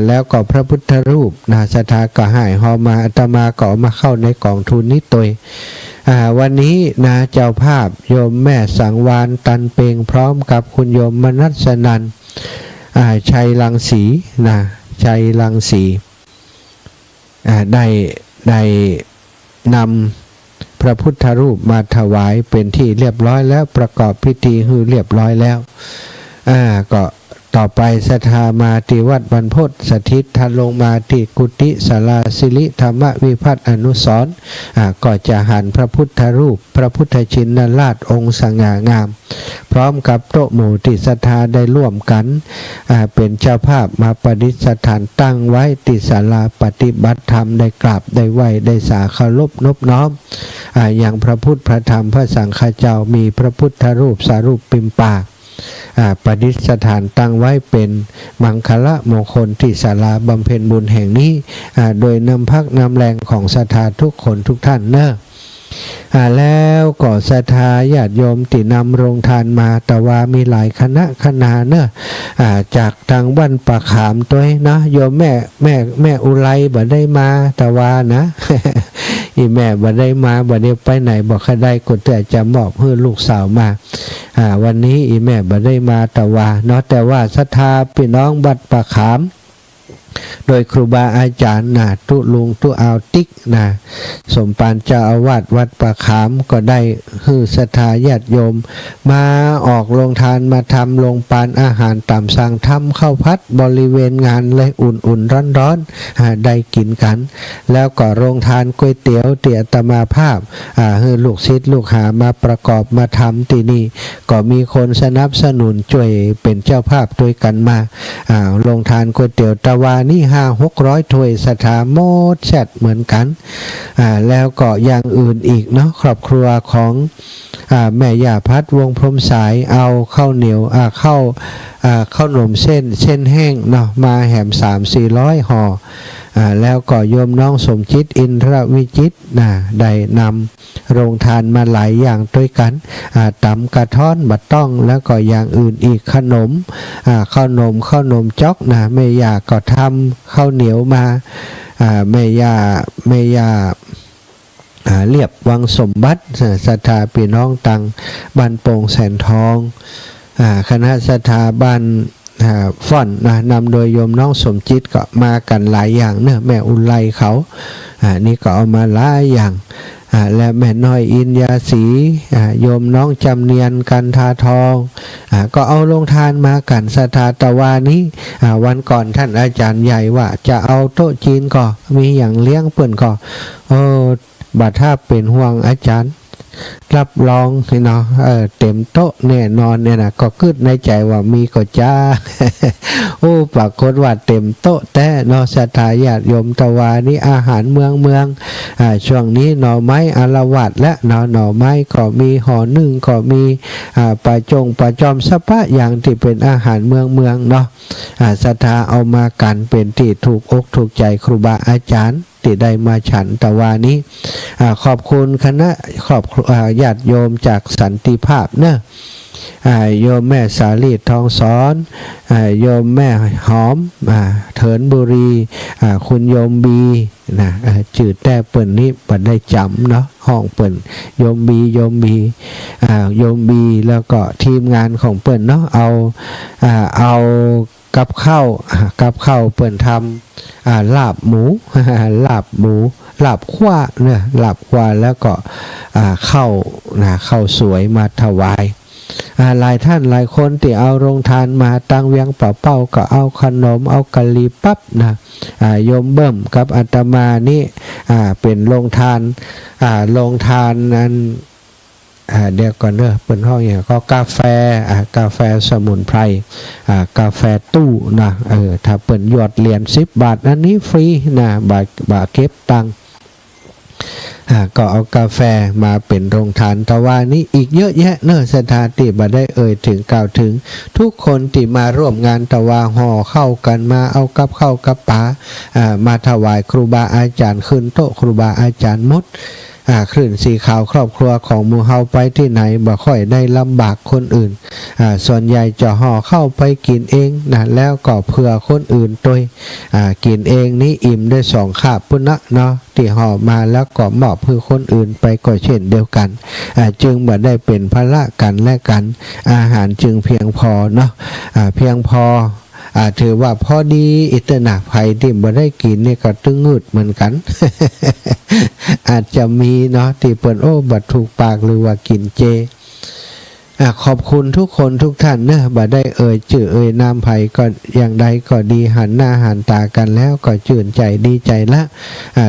แล้วก็พระพุทธรูปศรัทธาก็ให้หอมาอาตมาก็มาเข้าในกองทุนนี้ตัววันนี้นะเจ้าภาพโยมแม่สังวานตันเปงพร้อมกับคุณโยมมนัสนันชัยรังสีนะชัยรังสีได้นำพระพุทธรูปมาถวายเป็นที่เรียบร้อยแล้วประกอบพิธีฮือเรียบร้อยแล้วก็ต่อไปศรัทธามาที่วัดบรรพตสถิตท่านลงมาที่กุฏิศาลาสิริธรรมวิพัฒน์อนุสรณ์ก็จะหันพระพุทธรูปพระพุทธชินราชองค์สง่างามพร้อมกับโต๊ะหมู่ที่ศรัทธาได้ร่วมกันเป็นเจ้าภาพมาประดิษฐานตั้งไว้ที่ศาลาปฏิบัติธรรมได้กราบได้ไหว้ได้สาเคารพนบน้อมอย่างพระพุทธพระธรรมพระสังฆเจ้ามีพระพุทธรูปสารูปปิมปากประดิษฐานตั้งไว้เป็นมังคละมงคลที่ศาลาบำเพ็ญบุญแห่งนี้โดยนำพักนำแรงของศรัทธาทุกคนทุกท่านเนอะ แล้วก็ศรัทธาญาติโยมที่นำโรงทานมาแต่ว่ามีหลายคณะคณะเนอะจากทางบ้านป่าขามตัวนะโยมแม่อุไรบ่ได้มาแต่ว่านะ อีแม่บ่ได้มาบ่ได้ไปไหนบ่ค่อยได้ก็แต่จะมอบให้ลูกสาวมาวันนี้อีแม่บ่ได้มาแต่ว่าเนาะแต่ว่าศรัทธาพี่น้องวัดป่าขามโดยครูบาอาจารย์ตุลุงตุอาวติ๊กสมปานเจ้าอาวาสวัดป่าขามก็ได้ฮือศรัทธาญาติโยมมาออกโรงทานมาทำโรงปานอาหารตามสั่งทำข้าวพัดบริเวณงานเลยอุ่นๆร้อนๆได้กินกันแล้วก็โรงทานก๋วยเตี๋ยวเตี๋ยตมาภาพฮือลูกศิษย์ลูกหามาประกอบมาทำที่นี่ก็มีคนสนับสนุนช่วยเป็นเจ้าภาพด้วยกันมาโรงทานก๋วยเตี๋ยวตะวานี่500-600 ถ้วยศรัทธาโมดแซดเหมือนกันแล้วก็อย่างอื่นอีกเนาะครอบครัวของแม่ย่าพัดวงพรหมสายเอาข้าวเหนียวข้าวหนมเส้นแห้งเนาะมาแหม300-400 ห่อแล้วก็โยมน้องสมจิตอินทรวิจิตได้นำโรงทานมาหลายอย่างด้วยกันตำกระท้อนบะต้องแล้วก็อย่างอื่นอีกขนมข้าวนมจ๊อกแม่ย่าก็ทำข้าวเหนียวมาแม่ย่าเรียบวังสมบัติศรัทธาพี่น้องตังบ้านโป่งแสนทองคณะศรัทธาบ้านฟ่อนนำโดยโยมน้องสมจิตก็มากันหลายอย่างเนอะแม่อุไรเขานี่ก็เอามาหลายอย่างและแม่น้อยอินยาสีโยมน้องจำเนียนกันทาทองก็เอาลงทานมากันศรัทธาตะวานี้วันก่อนท่านอาจารย์ใหญ่ว่าจะเอาโต๊ะจีนก็มีอย่างเลี้ยงเปิ่นก็บัดถ้าเป็นห่วงอาจารย์รับรองเนาะเต็มโต๊ะแน่นอนเนี่ยนะก็คิดในใจว่ามีก็จ้า โอ้ปรากฏว่าเต็มโต๊ะแต่เนาะศรัทธาญาติโยมตะวานี่อาหารเมืองช่วงนี้หน่อไม้อาละวาดและหน่อไม้ก็มีห่อนึ่งก็มีปลาจอมสะพะอย่างที่เป็นอาหารเมืองเนาะศรัทธาเอามากันเป็นที่ถูกอกถูกใจครูบาอาจารย์ที่ได้มาฉันตะวานี้ขอบคุณคณะขอบญาติโยมจากสันติภาพเนอะโยมแม่สาลีทองสอนโยมแม่หอมเถินบุรีคุณโยมบีจืดแต่เปิ่นนี้ปัดได้จำเนาะห้องเปิ่นโยมบีแล้วก็ทีมงานของเปิ่นเนาะเอากับข้าวเปิ่นทำลาบหมูลาบขว้าเนี่ยลาบขว้าแล้วก็ข้าวสวยมาถวายหลายท่านหลายคนที่เอาโรงทานมาตั้งเวียงเป่าก็เอาขนมเอากะหรี่ปั๊บโยมเบิ่มกับอาตมานี่เป็นโรงทานนั้นเดี๋ยวก่อนเด้อเป็นห้องอย่างก็กาแฟสมุนไพรกาแฟตู้ถ้าเปิดหยอดเหรียญ10 บาทอันนี้ฟรีบาทเก็บตังค์ก็เอากาแฟมาเป็นโรงทานแต่ว่านี้อีกเยอะแยะเนอะสถานที่บ่ได้ถึงกล่าวถึงทุกคนที่มาร่วมงานตะวาห่อเข้ากันมาเอากับข้าวกับปลามาถวายครูบาอาจารย์ขึ้นโต๊ะครูบาอาจารย์มดคลื่นสีขาวครอบครัวของหมู่เฮาไปที่ไหนบ่ค่อยได้ลำบากคนอื่นส่วนใหญ่จะห่อเข้าไปกินเองแล้วก็เพื่อคนอื่นตัวกินเองนี่อิ่มได้2 คาบพุ่นเนาะที่ห่อมาแล้วก็มอบเพื่อคนอื่นไปก็เช่นเดียวกันจึงบ่ได้เป็นภาระกันและกันอาหารจึงเพียงพอเนาะเพียงพอถือว่าพอดีอิตนาภัยที่บ่ได้กินนี่ก็ตึงงึดเหมือนกัน อาจจะมีเนาะที่เปิ่นบัดถูกปากหรือว่ากินเจขอบคุณทุกคนทุกท่านนะบ่ได้ชื่อนามภัยก็อย่างใดก็ดีหันหน้าหันตากันแล้วก็ชื่นใจดีใจละ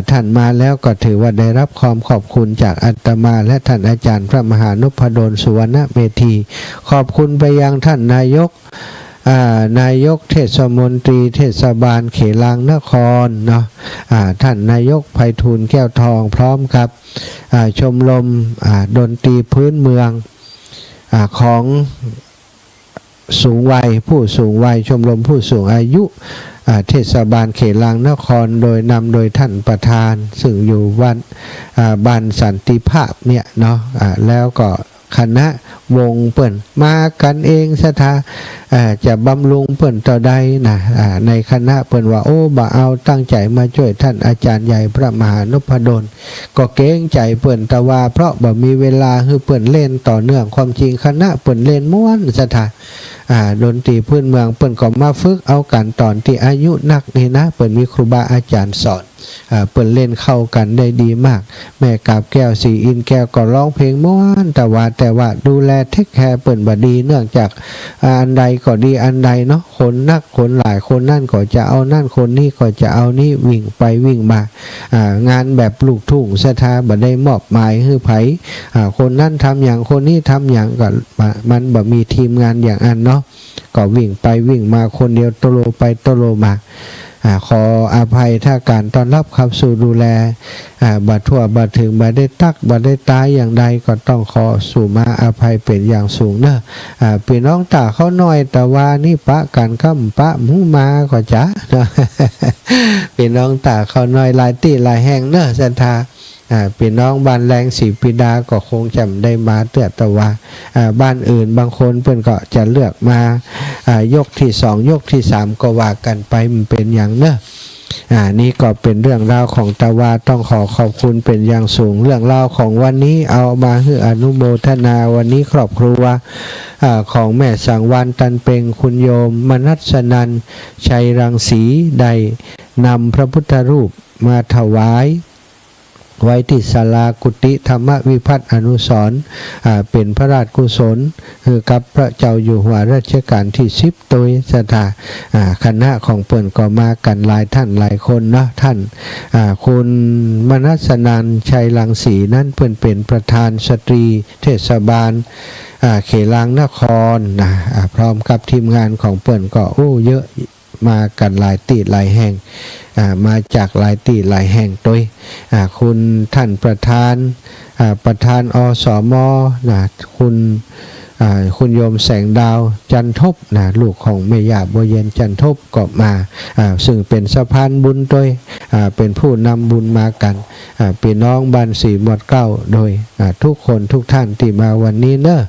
ท่านมาแล้วก็ถือว่าได้รับความขอบคุณจากอาตมาและท่านอาจารย์พระมหานพดลสุวรรณเมธีขอบคุณไปยังท่านนายกเทศมนตรีเทศบาลเขลางนครเนาะท่านนายกไพฑูรย์แก้วทองพร้อมครับชมรมดนตรีพื้นเมืองของสูงวัยผู้สูงวัยชมรมผู้สูงอายุ เทศบาลเขตลางนครโดยนำโดยท่านประธานซึ่งอยู่วัดบ้านสันติภาพเนี่ยเนาะแล้วก็คณะวงเปิ่นมากันเองสถาจะบำรุงเปิ่นต่อใดนะในคณะเปิ่นว่าโอ้บ่เอาตั้งใจมาช่วยท่านอาจารย์ใหญ่พระมหานพดลก็เกรงใจเปิ่นแต่ว่าเพราะบ่มีเวลาคือเปิ่นเล่นต่อเนื่องความจริงคณะเปิ่นเล่นม้วนสถาดนตรีพื้นเมืองเปิ่นก็มาฝึกเอากันตอนที่อายุนักนี่นะเปิ่นมีครูบาอาจารย์สอนเปิ่นเล่นเข้ากันได้ดีมากแม่กาบแก้วสีอินแก้วก็ร้องเพลงม้วนแต่ว่าดูแลเทคแคร์เปิ่นบ่ดีเนื่องจากอันใดก็ดีอันใดเนาะคนนักคนหลายคนนั่นก็จะเอานั่นคนนี้ก็จะเอานี่วิ่งไปวิ่งมางานแบบลูกทุ่งสถาบ่ได้มอบหมายให้ไผคนนั้นทำอย่างคนนี้ทำอย่างก็มันบ่มีทีมงานอย่างอันเนาะก็วิ่งไปวิ่งมาคนเดียวโตโลไปโตโลมาขออภัยถ้าการต้อนรับขับสู่ดูแลบัดทั่วบัดถึงบัดได้ตักบัดได้ตายอย่างใดก็ต้องขอสู่มาอภัยเป็นอย่างสูงเนอะพี่น้องตาเขาน้อยแต่ว่านี่ปะกันข้ามปะหมูมาก็จ้ะ พี่น้องตาเขาน้อยหลายตีหลายแห่งเนอะศรัทธาพี่น้องบ้านแรงสีปิดาก็คงจำได้มาเตือแต่ว่าบ้านอื่นบางคนเพื่อนก็จะเลือกมายกที่สองยกที่สามก็ว่ากันไปมันเป็นอย่างเนอะนี่ก็เป็นเรื่องราวของตาวาต้องขอขอบคุณเป็นอย่างสูงเรื่องราวของวันนี้เอามาให้อนุโมทนาวันนี้ครอบครัวของแม่สังวานตันเป็งคุณโยมมนัสนันชัยรังสีได้นำพระพุทธรูปมาถวายไว้ที่ศาลากุฏิธรรมวิพัฒน์อนุสรณ์เป็นพระราชกุศลกับพระเจ้าอยู่หัวรัชกาลที่10โดยสถาคณะของเปิ่นก็มากันหลายท่านหลายคนเนาะท่านคุณมนัสนันชัยรังสีนั้นเปิ่นเป็นประธานสตรีเทศบาลเขตลางนครพร้อมกับทีมงานของเปิ่นก็เยอะมากันหลายตีหลายแห่งมาจากหลายตีหลายแห่งโดยคุณท่านประธานอสมคุณโยมแสงดาวจันทบลูกของแม่ย่าบัวเย็นจันทบก็มาซึ่งเป็นสะพานบุญโดยเป็นผู้นำบุญมากันพี่น้องบ้านสีหมวดเก้าโดยทุกคนทุกท่านที่มาวันนี้เนอะ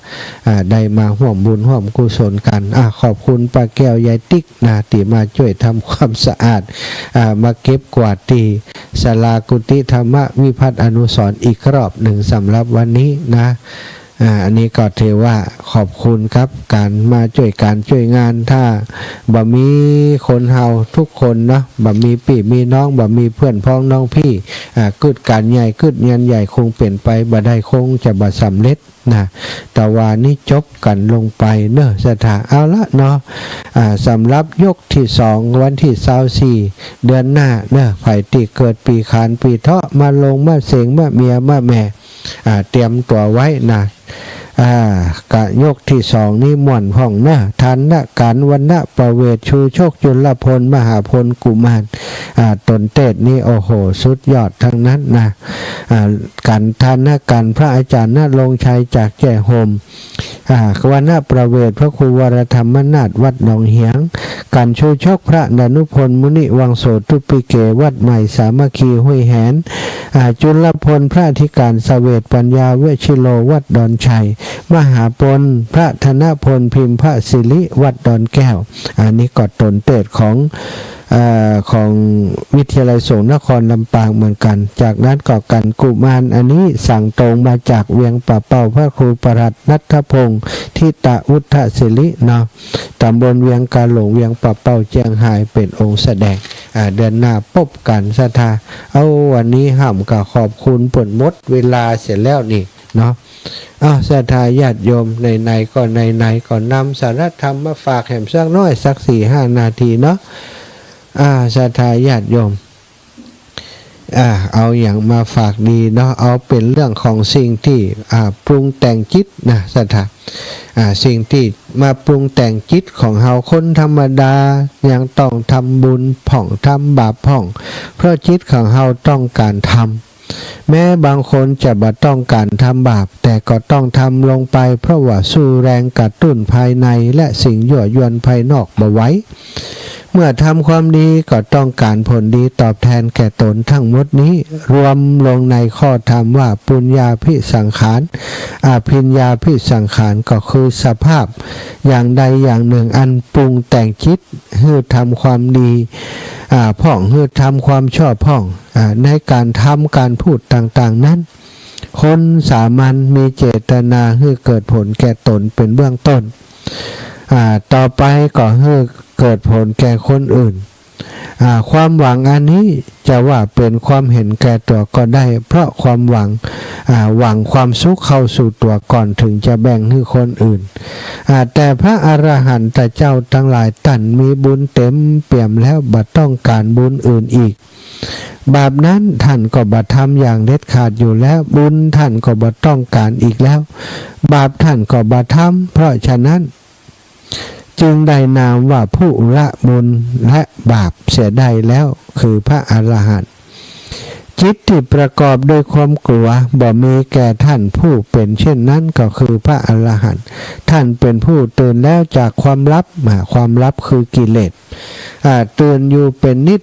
ได้มาร่วมบุญร่วมกุศลกันขอบคุณป้าแก้วยายติ๊กที่มาช่วยทำความสะอาดมาเก็บกวาดที่ศาลากุฏิธรรมวิพัฒน์อนุสรณ์อีกรอบหนึ่งสำหรับวันนี้นะอันนี้ก็ถือว่าขอบคุณครับการมาช่วยการช่วยงานถ้าบ่มีคนเฮาทุกคนเนาะบ่มีพี่มีน้องบ่มีเพื่อนพ้องน้องพี่กึดการใหญ่กึดเงินใหญ่คงเปลี่ยนไปบ่ได้คงจะบ่สำเร็จแต่ว่านี่จบกันลงไปเนอะสถาเอาละเนาะสำหรับยกที่2วันที่24เดือนหน้าเนอะไผที่เกิดปีขานปีเถาะมาลงมาเสงมาเมียมาแม่เตรียมตัวไว้กะยกที่2นี่ม่วนพ่องนะทันนะการวันนะประเวทชูโชคจุลพลมหาพลกุมารตนเตศนี่โอ้โหสุดยอดทั้งนั้นนะการทันนะการพระอาจารย์นะลงชัยจากแก่โฮมวันนะประเวทพระครูวรธรรมนาถวัดหนองเหียงการชูโชคพระดานุพลมุนิวังโสตุปิเกวัดใหม่สามัคคีห้วยแหนจุลพลพระอธิการเสวตปัญญาเวชิโลวัดดอนชัยมหาพลพระธนพลพิมพ์พระศิริวัดดอนแก้วอันนี้ก็ตนเตศของวิทยาลัยสงฆ์นครลำปางเหมือนกันจากนั้นก็กันกุมารอันนี้สั่งตรงมาจากเวียงป่าเป่าพระครูประหลัดนัทพงศ์ทิตะอุทธศิริเนาะตำบลเวียงกาหลงเวียงป่าเป่าเจียงไฮ้เป็นองค์แสดงเดือนหน้าพบกันศรัทธาเอาวันนี้ห้ามก็ขอบคุณผลมดเวลาเสร็จแล้วนี่เนาะศรัทธาญาติโยมในก็ก็นำสารธรรมมาฝากแห่มสักน้อยสัก 4-5 นาทีเนาะศรัทธาญาติโยมเอาอย่างมาฝากดีเนาะเอาเป็นเรื่องของสิ่งที่ปรุงแต่งจิตนะศรัทธาสิ่งที่มาปรุงแต่งจิตของเฮาคนธรรมดายังต้องทำบุญผ่องทำบาปผ่องเพราะจิตของเฮาต้องการทำแม้บางคนจะบ่ต้องการทำบาปแต่ก็ต้องทำลงไปเพราะว่าสู้แรงกระตุ้นภายในและสิ่งยั่วยวนภายนอกบ่ไหว เมื่อทำความดีก็ต้องการผลดีตอบแทนแก่ตนทั้งหมดนี้รวมลงในข้อธรรมว่าปุญญาภิสังขารอภิญญาภิสังขารก็คือสภาพอย่างใดอย่างหนึ่งอันปรุงแต่งจิตให้ทำความดีพ่องให้ทำความชอบพ่องในการทำการพูดต่างๆนั้นคนสามัญมีเจตนาให้เกิดผลแก่ตนเป็นเบื้องต้นต่อไปก็ให้เกิดผลแก่คนอื่นความหวังอันนี้จะว่าเป็นความเห็นแก่ตัวก็ได้เพราะความหวังความสุขเข้าสู่ตัวก่อนถึงจะแบ่งให้คนอื่นแต่พระอรหันตเจ้าทั้งหลายท่านมีบุญเต็มเปี่ยมแล้วบ่ต้องการบุญอื่นอีกบาปนั้นท่านก็บ่ทำอย่างเด็ดขาดอยู่แล้วบุญท่านก็บ่ต้องการอีกแล้วบาปท่านก็บ่ทำเพราะฉะนั้นจึงได้นามว่าผู้ละบุญและบาปเสียได้แล้วคือพระอรหันต์จิตที่ประกอบด้วยความกลัวบ่มีแก่ท่านผู้เป็นเช่นนั้นก็คือพระอรหันต์ท่านเป็นผู้ตื่นแล้วจากความลับความลับคือกิเลสตื่นอยู่เป็นนิด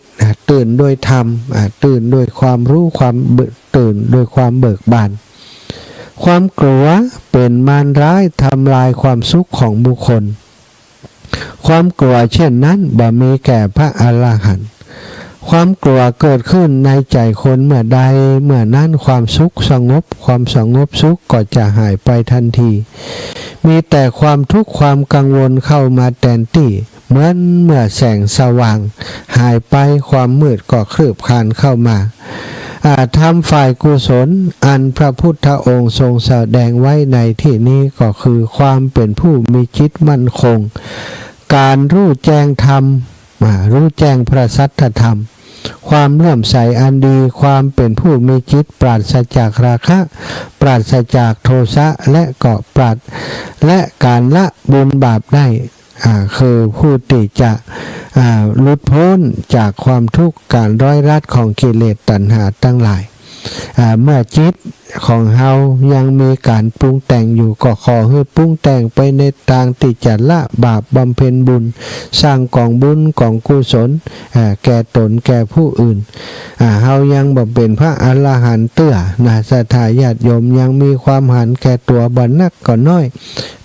ตื่นโดยธรรมตื่นโดยความรู้ความตื่นโดยความเบิกบานความกลัวเป็นมารร้ายทำลายความสุขของบุคคลความกลัวเช่นนั้นบ่มีแก่พระอรหันต์ความกลัวเกิดขึ้นในใจคนเมื่อใดเมื่อนั้นความสุขสงบความสงบสุขก็จะหายไปทันทีมีแต่ความทุกข์ความกังวลเข้ามาแทนที่เหมือนเมื่อแสงสว่างหายไปความมืดก็คืบคลานเข้ามาทำฝ่ายกุศลอันพระพุทธองค์ทรงแสดงไว้ในที่นี้ก็คือความเป็นผู้มีจิตมั่นคงการรู้แจ้งธรรมรู้แจ้งพระสัทธธรรมความเลื่อมใสอันดีความเป็นผู้มีจิตปราศจากราคะปราศจากโทสะและก็และการละบุญบาปได้คือผู้ที่จะหลุดพ้นจากความทุกข์การร้อยรัดของกิเลสตัณหาทั้งหลายเมื่อจิตของเฮายังมีการปรุงแต่งอยู่ก็ขอให้ปรุงแต่งไปในทางที่จะละบาปบำเพ็ญบุญสร้างกองบุญกองกุศลแก่ตนแก่ผู้อื่นเฮายังบ่เป็นพระอรหันต์เตื้อศรัทธาญาติโยมยังมีความหันแก่ตัวบ่นักก็น้อย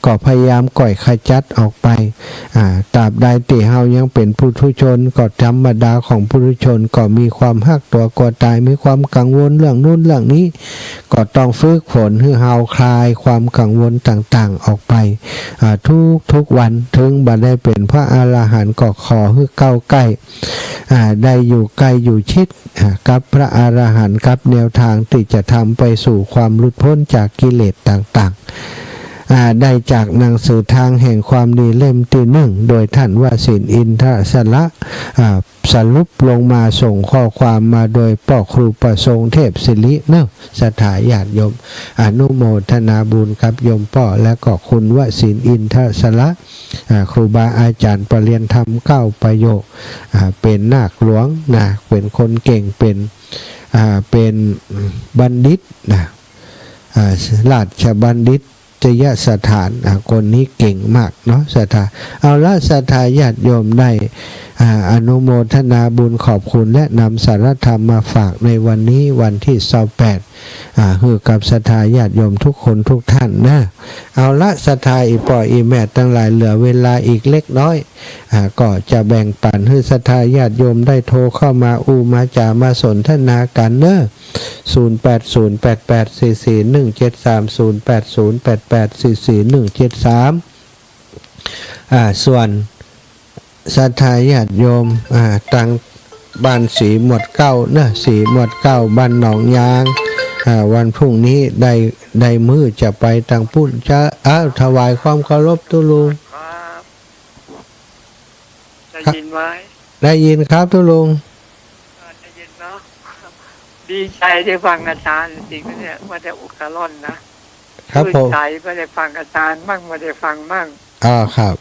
ก็พยายามก่อยขจัดออกไปตราบใดที่เฮายังเป็นปุถุชนก็ธรรมดาของปุถุชนก็มีความฮักตัวกลัวตายมีความกังวลเรื่องนู้นเรื่องนี้ก็ต้องฝึกฝนให้เฮาคลายความกังวลต่างๆออกไปทุกวันถึงบ่ได้เป็นพระอรหันต์ก็ขอให้เข้าใกล้ได้อยู่ใกล้อยู่ชิดกับพระอรหันต์กับแนวทางที่จะทำไปสู่ความหลุดพ้นจากกิเลสต่างๆได้จากหนังสือทางแห่งความดีเล่มที่1โดยท่านวสินทร์อินทรสละสรุปลงมาส่งข้อความมาโดยพ่อครูประสงค์เทพศิริสถาญาติโยมอนุโมทนาบุญกับโยมพ่อและก็คุณวสินทร์อินทรสละครูบาอาจารย์ประเรียนธรรม9ประโยคเป็นนาคหลวงเป็นคนเก่งเป็นบัณฑิตราชบัณฑิตจยสถานคนนี้เก่งมากเนาะศรัทธาเอาละศรัทธาญาติโยมได้อนุโมทนาบุญขอบคุณและนำสารธรรมมาฝากในวันนี้วันที่28คือกับศรัทธาญาติโยมทุกคนทุกท่านนะเอาละศรัทธาอีป่ออีแม่ทั้งหลายเหลือเวลาอีกเล็กน้อยก็จะแบ่งปันให้ศรัทธาญาติโยมได้โทรเข้ามามาจามาสนทนากันเนอะ0808844173ส่วนศรัทธาญาติโยมตังบ้านสีหมวดเก้าสีหมวดเก้าบ้านหนองยางวันพรุ่งนี้ได้มือจะไปทางพุ่นจะถวายความเคารพตุลุงครับได้ยินไหมได้ยินครับตุลุงได้ยินเนาะดีใจได้ฟังอาจารย์จริงๆเนี่ยว่าจะอุกร่อนนะครับผมใจว่าได้ฟังอาจารย์มั่งว่าได้ฟังมั่งครับ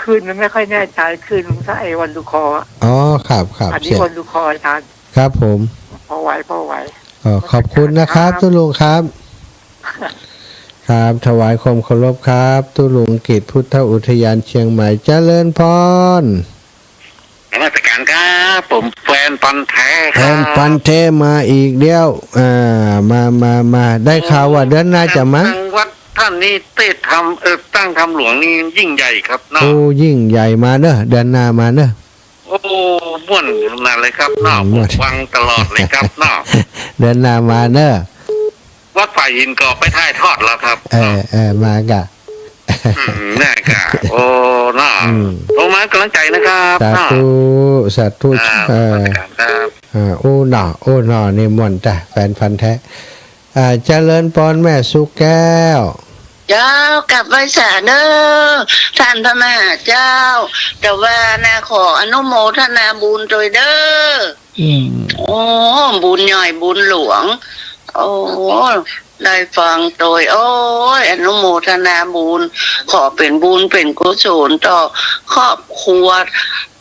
คืนมันไม่ค่อยแน่ใจคืนมันถ้าไอ้วันลูกคอครับอันนี้วันลูกคออาจารย์ครับผมพอไหวขอบคุณนะครับตุลุงครับครับถวายความเคารพครับตุลุงกิจพุทธอุทยานเชียงใหม่เจริญพร ผมแฟนพันธุ์แท้ แฟ ครับ นปันเทมาอีกเดียวมาได้ข่าวว่าเดือนหน้าจะมา ทางวัดท่านนี่เตะทำตั้งทำหลวงนี่ยิ่งใหญ่ครับเนาะ โอ้ยิ่งใหญ่มาเนอะเดือนหน้ามาเนอะ โอ้ม่วนขนาดเลยครับเนาะ ม่วน ฟังตลอดเลยครับเนาะ เดือนหน้ามาเนอะ วัดฝ่ายหินก็ไปถ่ายทอดแล้วครับ มากะ น่ากะโอ้เนาะ อืม ลงมากำลังใจนะครับ สา เนาะ ธุสาธุ ครับ ครับ โอ้หน่อนี่ม่วนจ้ะแฟนพันธุ์แท้เจริญปอนแม่สุแก้ว เจ้ากลับไว้สาเด้อท่านพระมหาเจ้า แต่ว่านาขออนุโมทนาบุญโดยเด้อโอ้บุญใหญ่บุญหลวง โอ้ได้ฟังโดยโอ้ยอนุโมทนาบุญขอเป็นบุญเป็นกุศลต่อครอบครัว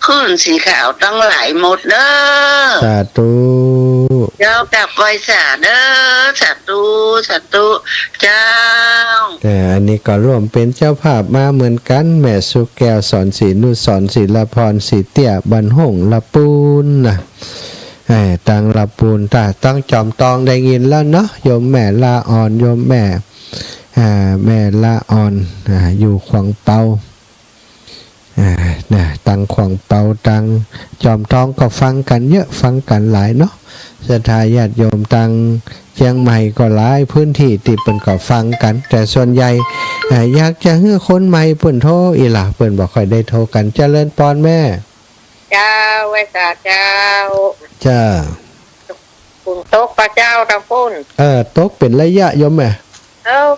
ขึ้นสีขาวตั้งหลายหมดเด้อ สาธุ เจ้ากลับไว้สาเด้อสาธุสาธุเจ้า อันนี้ก็ร่วมเป็นเจ้าภาพมาเหมือนกันแม่สุแก้วสอนศรีนุสรศิลพรศรีเตี้ยบันหงละปูนนะตังละปูนต้องจอมตองได้ยินแล้วเนาะโยมแม่ลาอ่อนโยมแม่แม่ลาอ่อนอยู่ขวางเปาตังขวางเปาตังจอมตองก็ฟังกันเยอะฟังกันหลายเนาะศรัทธาญาติโยมตังเชียงใหม่ก็หลายพื้นที่ติเปิ่นก็ฟังกันแต่ส่วนใหญ่อยากจะให้คนใหม่เปิ่นโทรอีหล่ะเปิ่นบ่ค่อยได้โทรกันเจริญปอนแม่ เจ้าไว้สาเจ้า จ้า คุณโต๊ะพระเจ้าตะพุ่น ตกเป็นระยะโยมแม่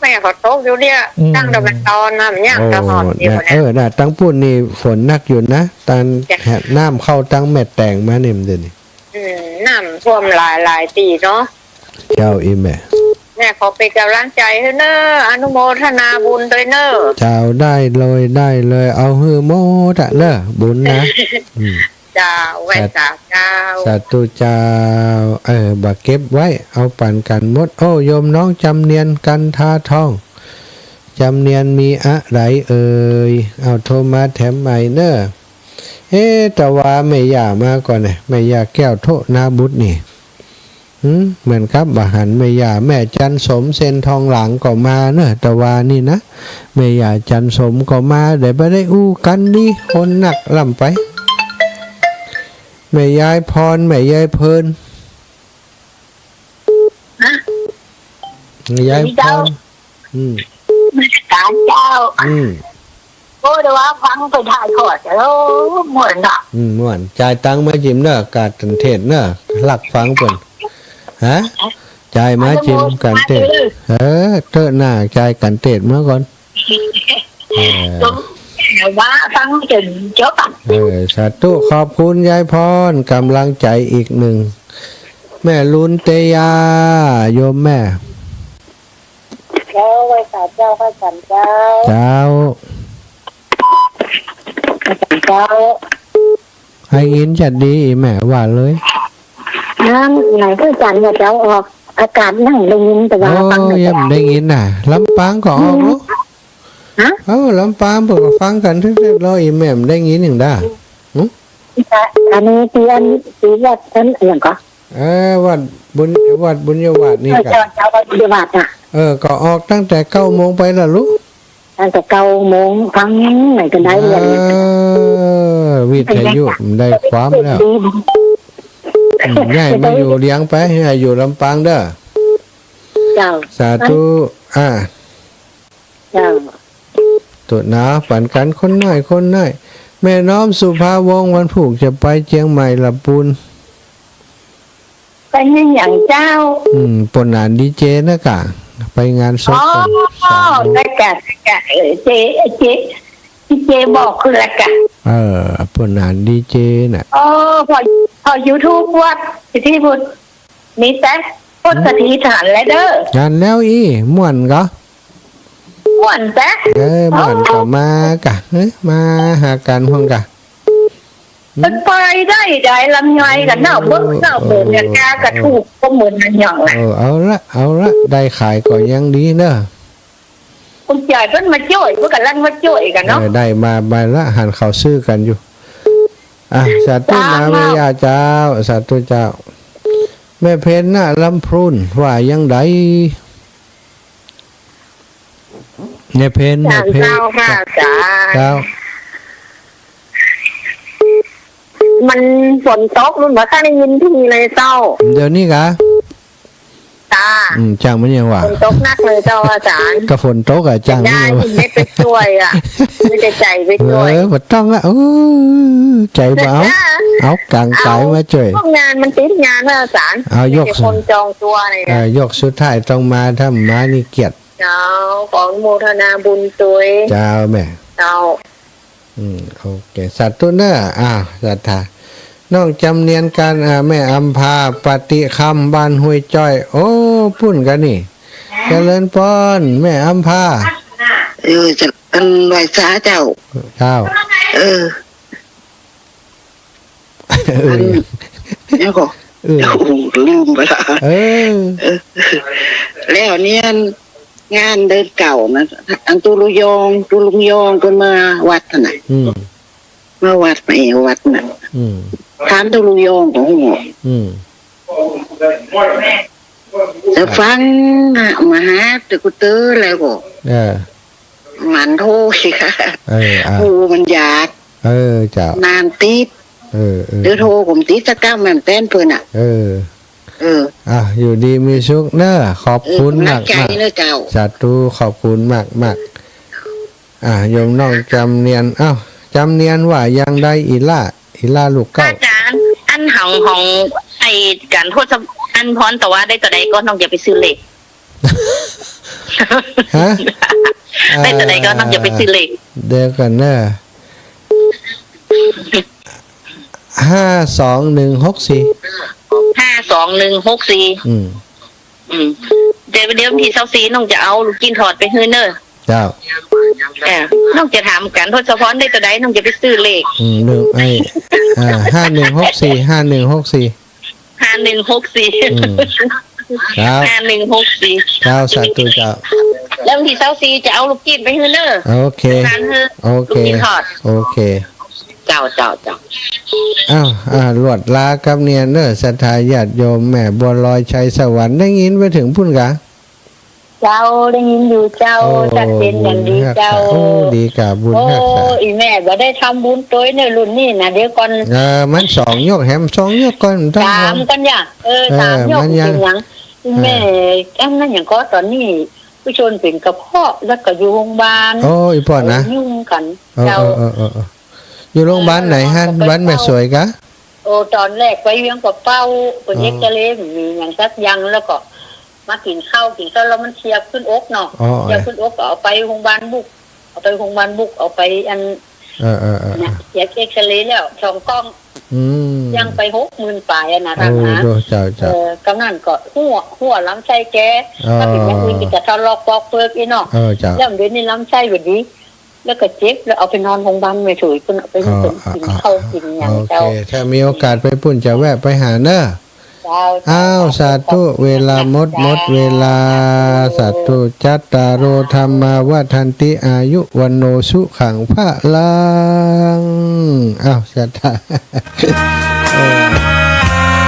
แม่ขอโต๊ะอยู่เนี่ยตั้งแต่เป็นตอนนะมันเนี่ยตลอดเดียวเนี่ย ตั้งปุ่นนี่ฝนนักอยู่นะตอนน้ำเข้าตั้งแม่แตงมาเนี่ยมันเดี๋ยวนี้ น้ำท่วมหลายปีเนาะ เจ้าอีแม่ แม่ขอเป็นกำลังใจให้เนอะอนุโมทนาบุญด้วยเนอะ เจ้าได้เลยเอาฮือโมดะเลอบุญนะเจ้าไว้สาเจ้า สาธุเจ้าบักเก็บไว้เอาปั่นกันหมดโอ้โยมน้องจำเนียนกันทาทองจำเนียนมีอะไรเอาโทรมาแถมใหม่เนอะแต่ว่าไม่อยากมาก่อนเนี่ยไม่อยากแก้วโทนาบุตรนี่เหมือนครับบาหันไม่อยากแม่จันสมเซนทองหลังก็มาเนอะแต่ว่านี่นะไม่อยากจันสมก็มาเดี๋ยวไปได้อู้กันดิคนหนักล่ำไปแม่ยายพรแม่ยายเพลินแม่ยายพรการเจ้า โอ้ เดี๋ยวว่าฟังไปถ่ายขอดแล้วเหมือนอ่ะ ม่วนจ่ายตังค์มาจิ้มเนอะกาดเทศเนอะหลักฟังเปิ่นฮะจ่ายมาจิ้มกันเทศเตอะหน้าจ่ายกันเทศเมื่อก่อนว่าฟังจนจบสาธุขอบคุณยายพรกำลังใจอีกหนึ่งแม่ลุนเตยาโยมแม่เจ้าไว้สาเจ้าพระสันเจ้าเจ้าให้ยินจัดดีแม่ว่าเลยน้ำไหนก็จันกับเจ้าออกอากาศนั่งได้ยินแต่ว่าฟังยังได้ยินน่ะลำปางก็ออกลำปางพวกก็ฟังกันทุกๆร้อยแม่ได้ยินอย่างได้อันนี้ตีวัดนั้นอย่างก็วัดบุญยวัดนี่ก็เจ้าบุญยวัดอ่ะก็ออกตั้งแต่9 โมงไปละลูกตั้งแต่9 โมงฟังไหนกันได้เรียนวิทยุได้ความแล้วง่ายมาอยู่เลี้ยงไปให้อยู่ลำปางเด้อเจ้าสาธุเจ้าตัวหนาฝันกันคนน้อยแม่น้อมสุภาวงศ์วันผูกจะไปเชียงใหม่ลำปูนไปนี่อย่างเจ้าปนานดีเจนะกะไปงานศพได้กะเจบอกคือละกะปนานดีเจน่ะพอ YouTube วัดที่พุทธมีแต่พุทธฐีฐานแล้วเด้องานแล้วม่วนก็ม่วนจ้ะม่วนก็มากะมาหากันห้องกะมันไปได้ลำไยกันเน่าเบิ่งเนี่ยกากระถูกก็เหมือนกันอย่างน่ะเอาละได้ขายก็ยังดีเด้อคุณจ่ายเพิ่นมาช่วยเพิ่นกำลังมาช่วยกันเนาะได้มาละหันเขาซื้อกันอยู่ สาธุนะแม่ย่าเจ้าสาธุเจ้าแม่เพนน่ะลำพรุนว่ายังไดแม่เพนแม่เพน เจ้าค่ะจ้า เจ้า มันฝนตกมันบ่ทันได้ยินที่เลยเจ้า เดี๋ยวนี้กะ จ้า จ้างมันยังว่า ฝนตกหนักเลยเจ้าอาจารย์ ก็ฝนตกอะจ้างมัน ได้ ยังว่า ไม่ไปช่วยอ่ะไม่ได้ใจไปช่วย บ่ต้องอ่ะใจเบาเอากลางกายมาช่วย พวกงานมันติดงานนะอาจารย์ เอายก มีแต่คนจองตัวเลยนะ ยกสุดท้ายต้องมาถ้ามานี่เกียรติ เจ้าของโมทนาบุญตัวย เจ้าแม่ เจ้า โอเคสัตว์ตัวเนอสัทธาน้องจำเนียนการแม่อัมพาปฏิคำบ้านห้วยจ้อย โอ้พุ่นกันนี่เจริญพรแม่อัมพา จะกันไหวสาเจ้า เจ้า เออเนี่ยก็ เออ โอ้ลืมไปละ เออ แล้วเนี่ยงานเดินเก่านะอันตุลุยองก็มาวัดน่ะ มาวัดมาเอวัดน่ะถามตุลุยองของหัวจะฟังมาหาตะกุเตอร์แล้วก็มันโทสิค่ะโอ้มันอยาก เจ้าน านติดเดี๋ยวโทรผมติดสักก้าแม่นแต้นเพิ่นอ่ะอยู่ดีมีสุขเนอะขอบคุณมาก ใจเนอะเจ้า สาธุขอบคุณมากโยมน้องจำเนียนจำเนียนว่ายังได้อีล่าลูกเก้า อาจารย์อันของไอ้การโทษอันพรแต่ว่าได้ตัวใดก็น้องอย่าไปซื้อเลข ฮะ ได้ตัวใดก็น้องอย่าไปซื้อเลข เดี๋ยวกันเนอะ52164 เดี๋ยวพี่24น้องจะเอาลูกกินถอดไปฮื้อเนอะ เจ้า น้องจะถามกันทศพรได้ตัวใดน้องจะไปซื้อเลข5164 ครับเจ้าสาธุเจ้า แล้วพี่24จะเอาลูกกินไปฮื้อเนอะ โอเค ลูกกินถอด โอเค เจ้าลวดลากับเนียนเนอศรัทธาญาติโยมแม่บัวลอยชัยสวรรค์ได้ยินไปถึงพุ่นกะ เจ้าได้ยินอยู่เจ้าจัดเป็นอย่างดีเจ้า ดีกะบุญรักษา อีแม่บ่ได้ทำบุญตัวในรุ่นนี้นะเดี๋ยวก่อน มัน2 ยกแหม2 ยกก่อนต้อง 3กันอย่า3ยกเป็นหยังแม่นั่นอย่างก็ตอนนี้ผู้ชนเป็นกระเพาะแล้วก็อยู่โรงพยาบาล โอ้ยพ่อนะ ยุ่งกันเจ้าอยู่โรงพยาบาลไหนฮะบ้านแม่สวยกะตอนแรกไปเวียงกับเป้าเป็นเอ็กซเรย์มีอย่างสักยังแล้วก็มากินข้าวแล้วมันเทียบขึ้นอกเนาะเทียบขึ้นอกเอาไปโรงพยาบาลบุกเอาไปอันเนี่ยเทียบเอ็กซเรย์แล้วช่องกล้องยังไป60,000 ปลายนะทางนะกำนันก็หัวลำไส้แกถ้าเป็นอย่างอื่นจะทะเลาะปอกเปลือกอีเนาะแล้วเดี๋ยวนี้ลำไส้แบบนี้แล้วก็เจ็บแล้วเอาไปนอนโรงพยาบาลไม่ถูกคุณเอาไปกินข้าวกินอย่างเจ้าถ้ามีโอกาสไปปุ่นจะแวะไปหาเนอะสาธุเวลาหมดเวลาสาธุจัตตารโอธรรมาวัฏันติอายุวันโนสุขังพระลังศรัทธา